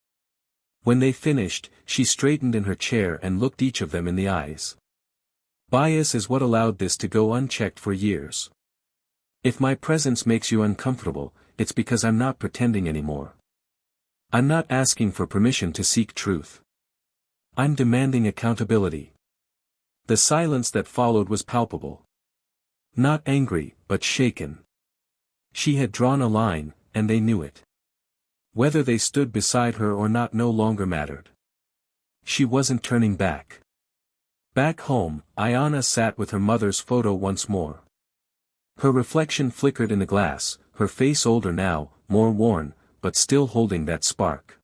When they finished, she straightened in her chair and looked each of them in the eyes. "Bias is what allowed this to go unchecked for years. If my presence makes you uncomfortable, it's because I'm not pretending anymore. I'm not asking for permission to seek truth. I'm demanding accountability." The silence that followed was palpable. Not angry, but shaken. She had drawn a line, and they knew it. Whether they stood beside her or not no longer mattered. She wasn't turning back. Back home, Ayana sat with her mother's photo once more. Her reflection flickered in the glass, her face older now, more worn, but still holding that spark.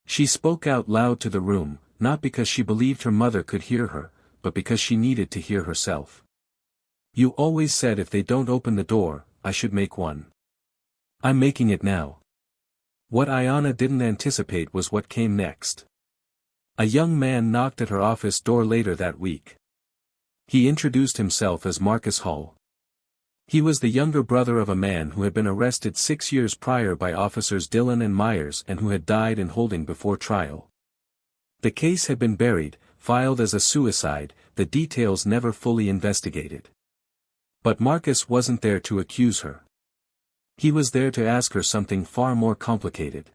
She spoke out loud to the room, not because she believed her mother could hear her, but because she needed to hear herself. "You always said if they don't open the door, I should make one. I'm making it now." What Ayana didn't anticipate was what came next. A young man knocked at her office door later that week. He introduced himself as Marcus Hall. He was the younger brother of a man who had been arrested 6 years prior by officers Dillon and Myers and who had died in holding before trial. The case had been buried, filed as a suicide, the details never fully investigated. But Marcus wasn't there to accuse her. He was there to ask her something far more complicated.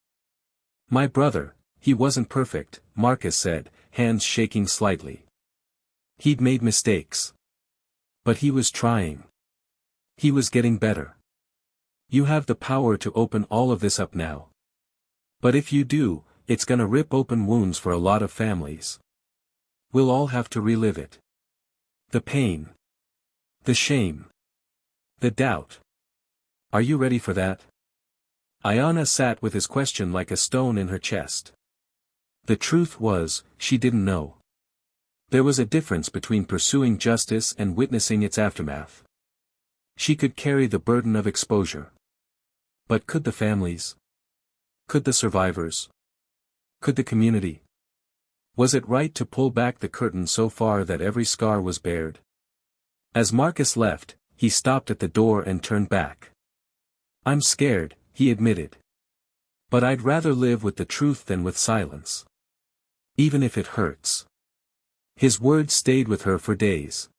"My brother, he wasn't perfect," Marcus said, hands shaking slightly. "He'd made mistakes. But he was trying. He was getting better. You have the power to open all of this up now. But if you do, it's gonna rip open wounds for a lot of families. We'll all have to relive it. The pain. The shame. The doubt. Are you ready for that?" Ayana sat with his question like a stone in her chest. The truth was, she didn't know. There was a difference between pursuing justice and witnessing its aftermath. She could carry the burden of exposure. But could the families? Could the survivors? Could the community? Was it right to pull back the curtain so far that every scar was bared? As Marcus left, he stopped at the door and turned back. "I'm scared," he admitted. "But I'd rather live with the truth than with silence. Even if it hurts." His words stayed with her for days.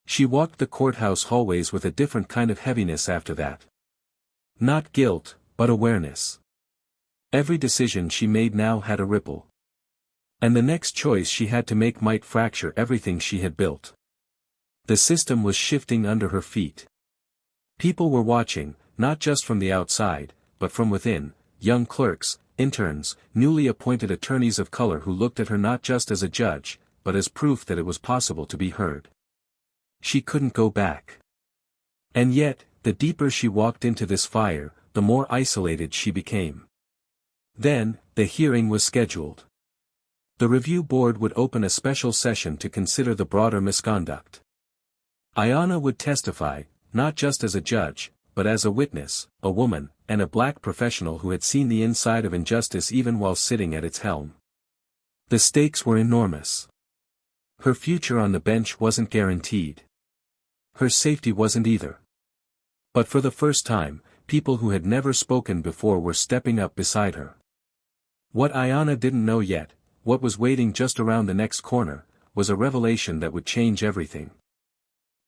She walked the courthouse hallways with a different kind of heaviness after that. Not guilt, but awareness. Every decision she made now had a ripple. And the next choice she had to make might fracture everything she had built. The system was shifting under her feet. People were watching, not just from the outside, but from within, young clerks, interns, newly appointed attorneys of color who looked at her not just as a judge, but as proof that it was possible to be heard. She couldn't go back. And yet, the deeper she walked into this fire, the more isolated she became. Then, the hearing was scheduled. The review board would open a special session to consider the broader misconduct. Ayana would testify, not just as a judge, but as a witness, a woman, and a black professional who had seen the inside of injustice even while sitting at its helm. The stakes were enormous. Her future on the bench wasn't guaranteed. Her safety wasn't either. But for the first time, people who had never spoken before were stepping up beside her. What Ayana didn't know yet, what was waiting just around the next corner, was a revelation that would change everything.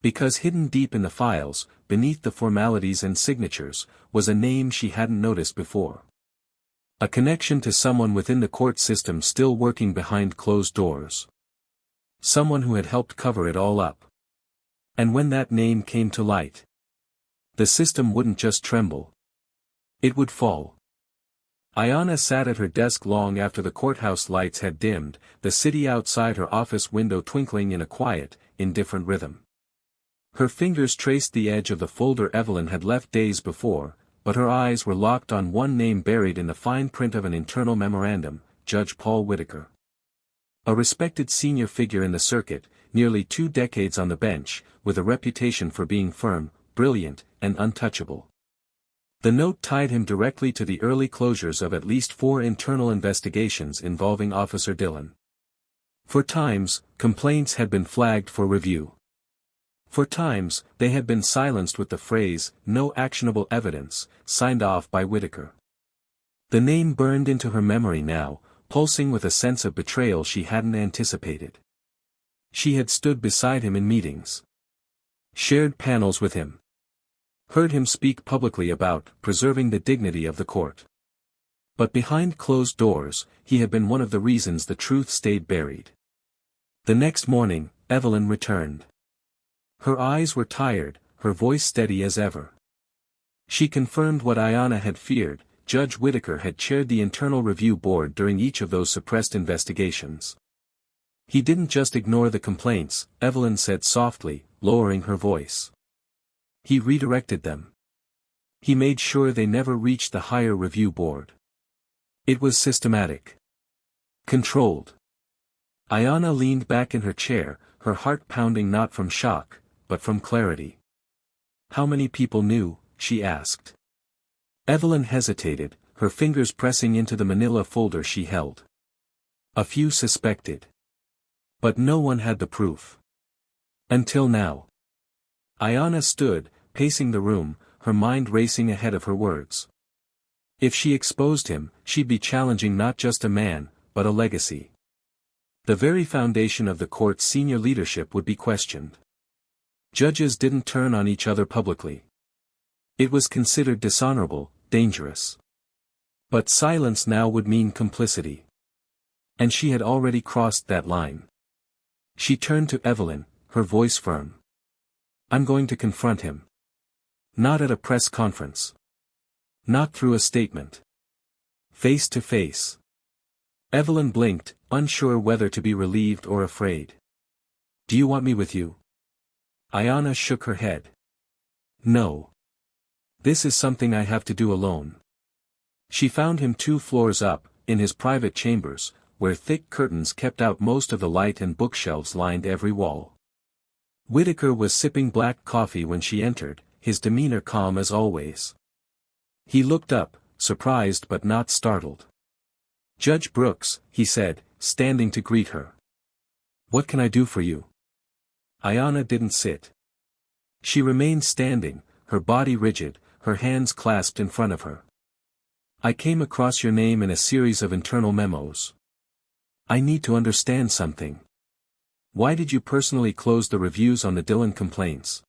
Because hidden deep in the files, beneath the formalities and signatures, was a name she hadn't noticed before. A connection to someone within the court system still working behind closed doors. Someone who had helped cover it all up. And when that name came to light, the system wouldn't just tremble. It would fall. Ayana sat at her desk long after the courthouse lights had dimmed, the city outside her office window twinkling in a quiet, indifferent rhythm. Her fingers traced the edge of the folder Evelyn had left days before, but her eyes were locked on one name buried in the fine print of an internal memorandum, Judge Paul Whitaker. A respected senior figure in the circuit, nearly 2 decades on the bench, with a reputation for being firm, brilliant, and untouchable. The note tied him directly to the early closures of at least 4 internal investigations involving Officer Dillon. For times, complaints had been flagged for review. For times, they had been silenced with the phrase, "no actionable evidence," signed off by Whitaker. The name burned into her memory now, pulsing with a sense of betrayal she hadn't anticipated. She had stood beside him in meetings. Shared panels with him. Heard him speak publicly about preserving the dignity of the court. But behind closed doors, he had been one of the reasons the truth stayed buried. The next morning, Evelyn returned. Her eyes were tired, her voice steady as ever. She confirmed what Ayana had feared: Judge Whitaker had chaired the internal review board during each of those suppressed investigations. He didn't just ignore the complaints, Evelyn said softly, lowering her voice. He redirected them. He made sure they never reached the higher review board. It was systematic. Controlled. Ayana leaned back in her chair, her heart pounding not from shock, but from clarity. "How many people knew?" she asked. Evelyn hesitated, her fingers pressing into the manila folder she held. A few suspected. But no one had the proof. Until now. Ayana stood, pacing the room, her mind racing ahead of her words. If she exposed him, she'd be challenging not just a man, but a legacy. The very foundation of the court's senior leadership would be questioned. Judges didn't turn on each other publicly. It was considered dishonorable, dangerous. But silence now would mean complicity. And she had already crossed that line. She turned to Evelyn, her voice firm. "I'm going to confront him. Not at a press conference. Not through a statement. Face to face." Evelyn blinked, unsure whether to be relieved or afraid. "Do you want me with you?" Ayana shook her head. "No. This is something I have to do alone." She found him 2 floors up, in his private chambers, where thick curtains kept out most of the light and bookshelves lined every wall. Whitaker was sipping black coffee when she entered, his demeanor calm as always. He looked up, surprised but not startled. "Judge Brooks," he said, standing to greet her. "What can I do for you?" Ayana didn't sit. She remained standing, her body rigid, her hands clasped in front of her. "I came across your name in a series of internal memos. I need to understand something. Why did you personally close the reviews on the Dillon complaints?"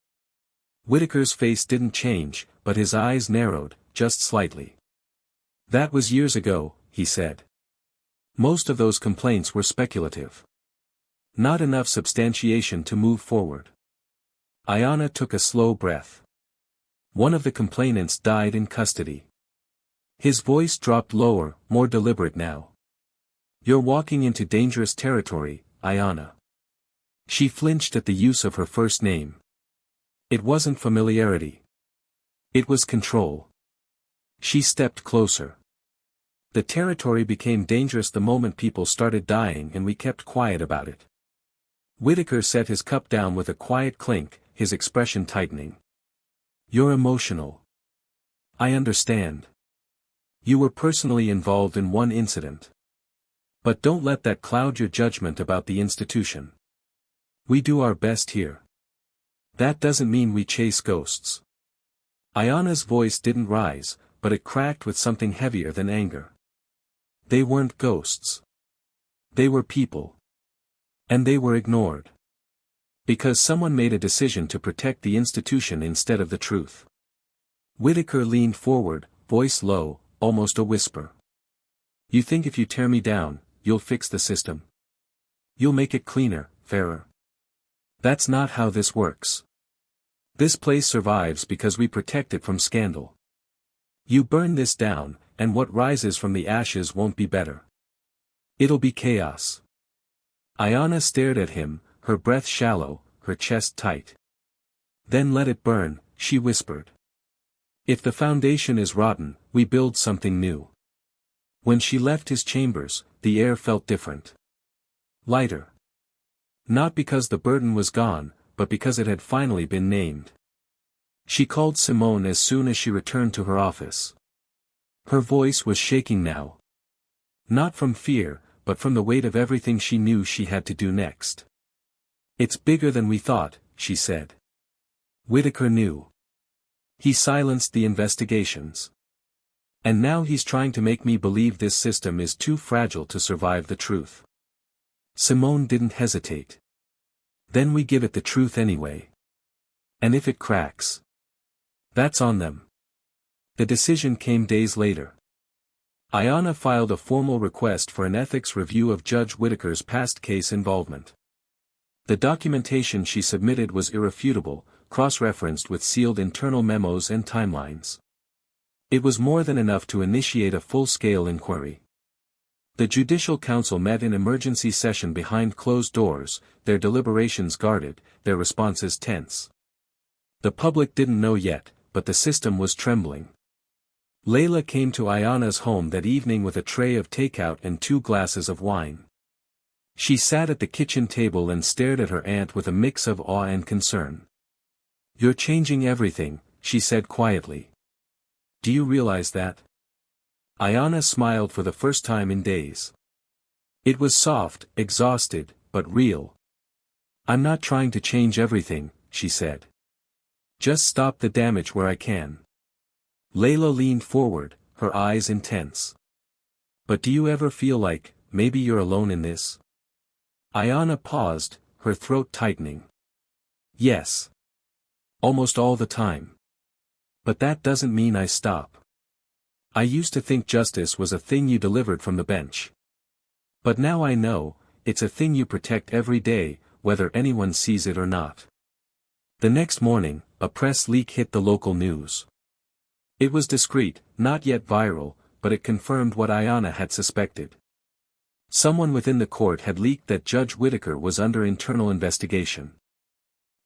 Whitaker's face didn't change, but his eyes narrowed, just slightly. "That was years ago," he said. "Most of those complaints were speculative. Not enough substantiation to move forward." Ayana took a slow breath. "One of the complainants died in custody." His voice dropped lower, more deliberate now. "You're walking into dangerous territory, Ayana." She flinched at the use of her first name. It wasn't familiarity. It was control. She stepped closer. "The territory became dangerous the moment people started dying and we kept quiet about it." Whitaker set his cup down with a quiet clink, his expression tightening. "You're emotional. I understand. You were personally involved in one incident. But don't let that cloud your judgment about the institution. We do our best here. That doesn't mean we chase ghosts." Ayana's voice didn't rise, but it cracked with something heavier than anger. They weren't ghosts. They were people. And they were ignored. Because someone made a decision to protect the institution instead of the truth. Whitaker leaned forward, voice low, almost a whisper. You think if you tear me down, you'll fix the system? You'll make it cleaner, fairer. That's not how this works. This place survives because we protect it from scandal. You burn this down, and what rises from the ashes won't be better. It'll be chaos. Ayana stared at him, her breath shallow, her chest tight. Then let it burn, she whispered. If the foundation is rotten, we build something new. When she left his chambers, the air felt different. Lighter. Not because the burden was gone, but because it had finally been named. She called Simone as soon as she returned to her office. Her voice was shaking now. Not from fear, but from the weight of everything she knew she had to do next. It's bigger than we thought, she said. Whitaker knew. He silenced the investigations. And now he's trying to make me believe this system is too fragile to survive the truth. Simone didn't hesitate. Then we give it the truth anyway. And if it cracks? That's on them. The decision came days later. Ayana filed a formal request for an ethics review of Judge Whitaker's past case involvement. The documentation she submitted was irrefutable, cross-referenced with sealed internal memos and timelines. It was more than enough to initiate a full-scale inquiry. The Judicial Council met in emergency session behind closed doors, their deliberations guarded, their responses tense. The public didn't know yet, but the system was trembling. Layla came to Ayana's home that evening with a tray of takeout and 2 glasses of wine. She sat at the kitchen table and stared at her aunt with a mix of awe and concern. You're changing everything, she said quietly. Do you realize that? Ayana smiled for the first time in days. It was soft, exhausted, but real. I'm not trying to change everything, she said. Just stop the damage where I can. Layla leaned forward, her eyes intense. But do you ever feel like, maybe you're alone in this? Ayana paused, her throat tightening. Yes. Almost all the time. But that doesn't mean I stop. I used to think justice was a thing you delivered from the bench. But now I know, it's a thing you protect every day, whether anyone sees it or not. The next morning, a press leak hit the local news. It was discreet, not yet viral, but it confirmed what Ayana had suspected. Someone within the court had leaked that Judge Whitaker was under internal investigation.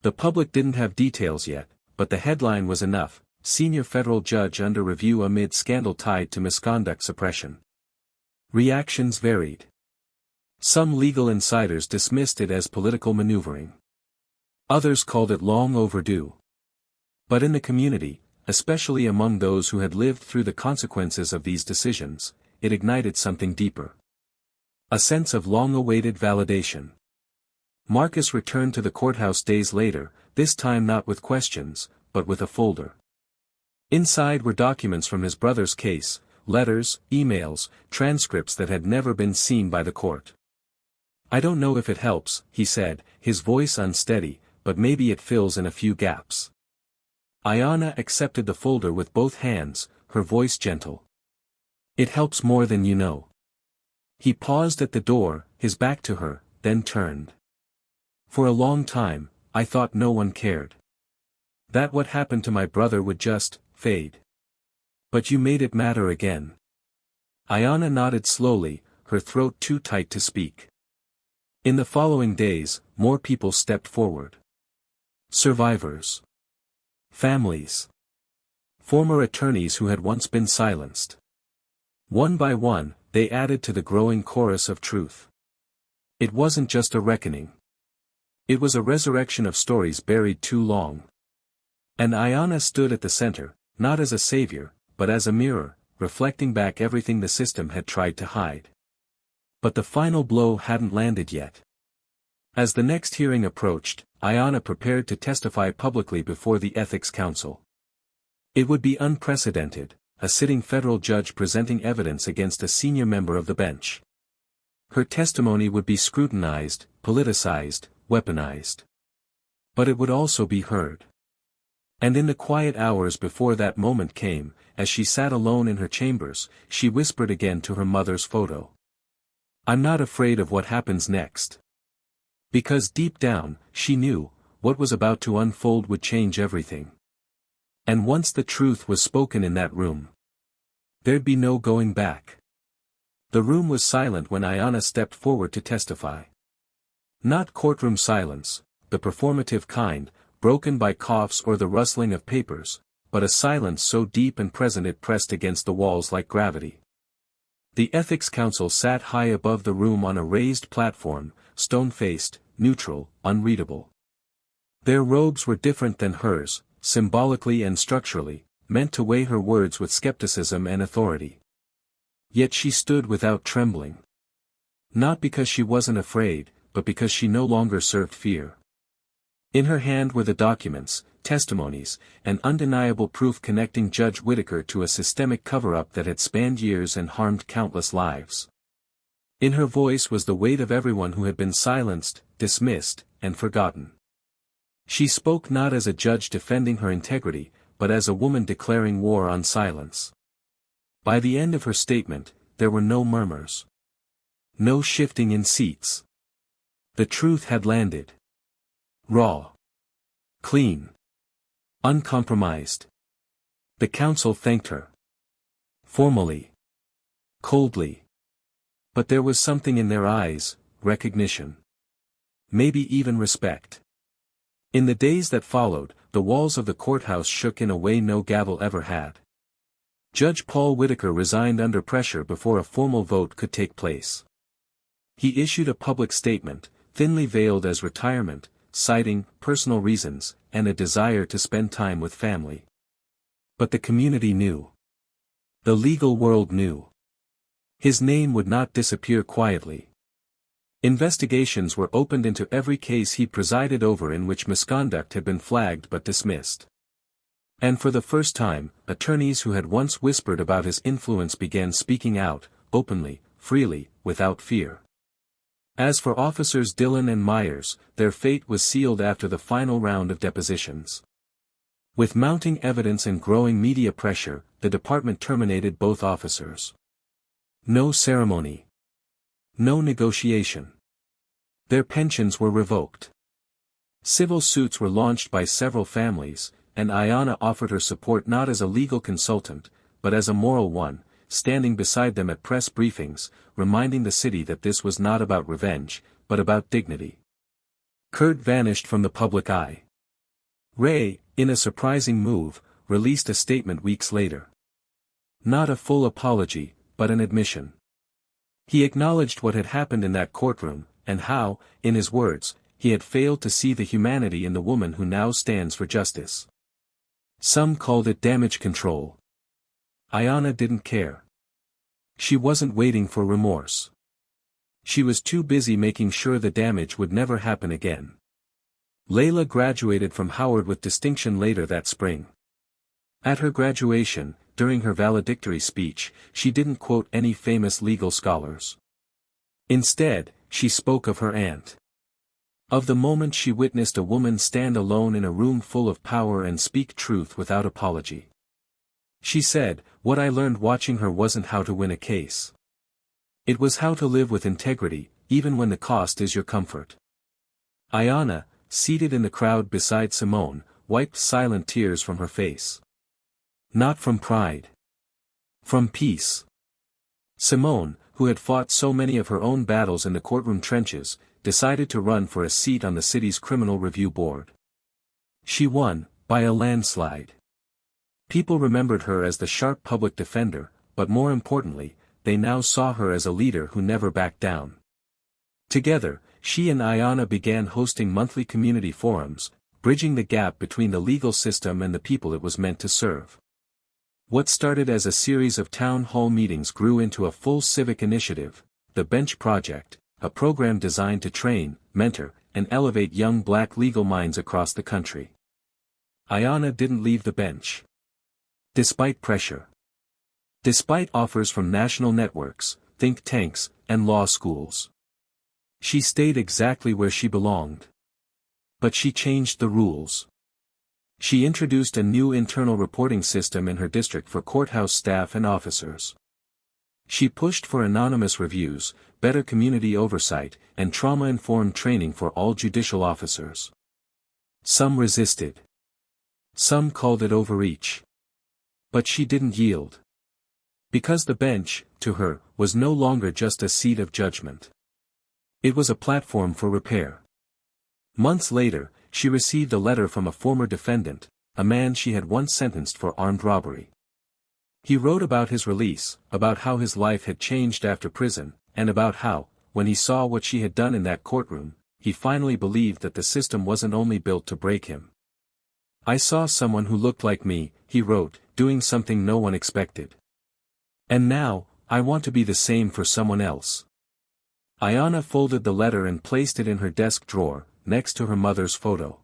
The public didn't have details yet, but the headline was enough: senior federal judge under review amid scandal tied to misconduct suppression. Reactions varied. Some legal insiders dismissed it as political maneuvering. Others called it long overdue. But in the community, especially among those who had lived through the consequences of these decisions, it ignited something deeper. A sense of long-awaited validation. Marcus returned to the courthouse days later, this time not with questions, but with a folder. Inside were documents from his brother's case, letters, emails, transcripts that had never been seen by the court. I don't know if it helps, he said, his voice unsteady, but maybe it fills in a few gaps. Ayana accepted the folder with both hands, her voice gentle. It helps more than you know. He paused at the door, his back to her, then turned. For a long time, I thought no one cared. That what happened to my brother would just fade. But you made it matter again. Ayana nodded slowly, her throat too tight to speak. In the following days, more people stepped forward. Survivors. Families. Former attorneys who had once been silenced. One by one, they added to the growing chorus of truth. It wasn't just a reckoning. It was a resurrection of stories buried too long. And Ayana stood at the center, not as a savior, but as a mirror, reflecting back everything the system had tried to hide. But the final blow hadn't landed yet. As the next hearing approached, Ayana prepared to testify publicly before the Ethics Council. It would be unprecedented, a sitting federal judge presenting evidence against a senior member of the bench. Her testimony would be scrutinized, politicized, weaponized. But it would also be heard. And in the quiet hours before that moment came, as she sat alone in her chambers, she whispered again to her mother's photo. "I'm not afraid of what happens next." Because deep down, she knew, what was about to unfold would change everything. And once the truth was spoken in that room, there'd be no going back. The room was silent when Ayana stepped forward to testify. Not courtroom silence, the performative kind, broken by coughs or the rustling of papers, but a silence so deep and present it pressed against the walls like gravity. The Ethics Council sat high above the room on a raised platform, stone-faced, neutral, unreadable. Their robes were different than hers, symbolically and structurally, meant to weigh her words with skepticism and authority. Yet she stood without trembling. Not because she wasn't afraid, but because she no longer served fear. In her hand were the documents, testimonies, and undeniable proof connecting Judge Whittaker to a systemic cover-up that had spanned years and harmed countless lives. In her voice was the weight of everyone who had been silenced, dismissed, and forgotten. She spoke not as a judge defending her integrity, but as a woman declaring war on silence. By the end of her statement, there were no murmurs. No shifting in seats. The truth had landed. Raw. Clean. Uncompromised. The council thanked her. Formally. Coldly. But there was something in their eyes, recognition. Maybe even respect. In the days that followed, the walls of the courthouse shook in a way no gavel ever had. Judge Paul Whittaker resigned under pressure before a formal vote could take place. He issued a public statement, thinly veiled as retirement, citing personal reasons, and a desire to spend time with family. But the community knew. The legal world knew. His name would not disappear quietly. Investigations were opened into every case he presided over in which misconduct had been flagged but dismissed. And for the first time, attorneys who had once whispered about his influence began speaking out, openly, freely, without fear. As for officers Dillon and Myers, their fate was sealed after the final round of depositions. With mounting evidence and growing media pressure, the department terminated both officers. No ceremony. No negotiation. Their pensions were revoked. Civil suits were launched by several families, and Ayana offered her support not as a legal consultant, but as a moral one, standing beside them at press briefings, reminding the city that this was not about revenge, but about dignity. Kurt vanished from the public eye. Ray, in a surprising move, released a statement weeks later. Not a full apology, but an admission. He acknowledged what had happened in that courtroom, and how, in his words, he had failed to see the humanity in the woman who now stands for justice. Some called it damage control. Ayana didn't care. She wasn't waiting for remorse. She was too busy making sure the damage would never happen again. Layla graduated from Howard with distinction later that spring. At her graduation, during her valedictory speech, she didn't quote any famous legal scholars. Instead, she spoke of her aunt. Of the moment she witnessed a woman stand alone in a room full of power and speak truth without apology. She said, "What I learned watching her wasn't how to win a case. It was how to live with integrity, even when the cost is your comfort." Ayana, seated in the crowd beside Simone, wiped silent tears from her face. Not from pride. From peace. Simone, who had fought so many of her own battles in the courtroom trenches, decided to run for a seat on the city's criminal review board. She won, by a landslide. People remembered her as the sharp public defender, but more importantly, they now saw her as a leader who never backed down. Together, she and Ayana began hosting monthly community forums, bridging the gap between the legal system and the people it was meant to serve. What started as a series of town hall meetings grew into a full civic initiative, the Bench Project, a program designed to train, mentor, and elevate young black legal minds across the country. Ayana didn't leave the bench. Despite pressure. Despite offers from national networks, think tanks, and law schools. She stayed exactly where she belonged. But she changed the rules. She introduced a new internal reporting system in her district for courthouse staff and officers. She pushed for anonymous reviews, better community oversight, and trauma-informed training for all judicial officers. Some resisted. Some called it overreach. But she didn't yield. Because the bench, to her, was no longer just a seat of judgment. It was a platform for repair. Months later, she received a letter from a former defendant, a man she had once sentenced for armed robbery. He wrote about his release, about how his life had changed after prison, and about how, when he saw what she had done in that courtroom, he finally believed that the system wasn't only built to break him. I saw someone who looked like me, he wrote, doing something no one expected. And now, I want to be the same for someone else. Ayana folded the letter and placed it in her desk drawer, next to her mother's photo.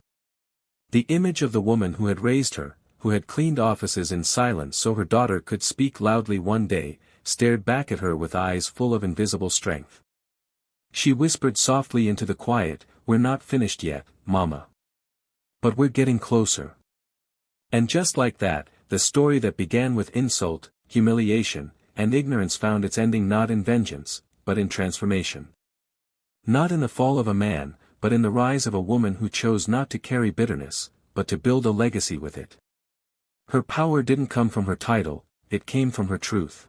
The image of the woman who had raised her, who had cleaned offices in silence so her daughter could speak loudly one day, stared back at her with eyes full of invisible strength. She whispered softly into the quiet, "We're not finished yet, Mama. But we're getting closer." And just like that, the story that began with insult, humiliation, and ignorance found its ending not in vengeance, but in transformation. Not in the fall of a man, but in the rise of a woman who chose not to carry bitterness, but to build a legacy with it. Her power didn't come from her title, it came from her truth.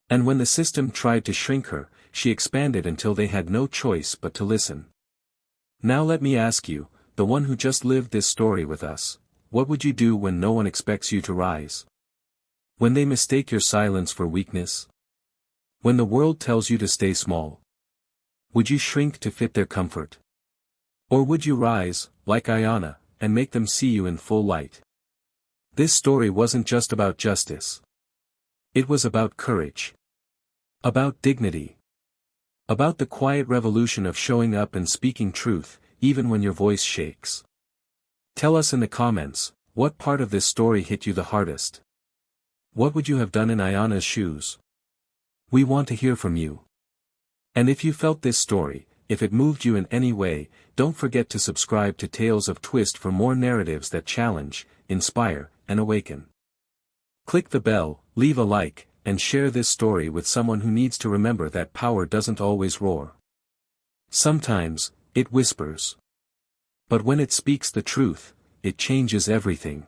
And when the system tried to shrink her, she expanded until they had no choice but to listen. Now let me ask you, the one who just lived this story with us, what would you do when no one expects you to rise? When they mistake your silence for weakness? When the world tells you to stay small? Would you shrink to fit their comfort? Or would you rise, like Ayana, and make them see you in full light? This story wasn't just about justice. It was about courage. About dignity. About the quiet revolution of showing up and speaking truth, even when your voice shakes. Tell us in the comments, what part of this story hit you the hardest? What would you have done in Ayana's shoes? We want to hear from you. And if you felt this story, if it moved you in any way, don't forget to subscribe to Tales of Twist for more narratives that challenge, inspire, and awaken. Click the bell, leave a like, and share this story with someone who needs to remember that power doesn't always roar. Sometimes, it whispers. But when it speaks the truth, it changes everything.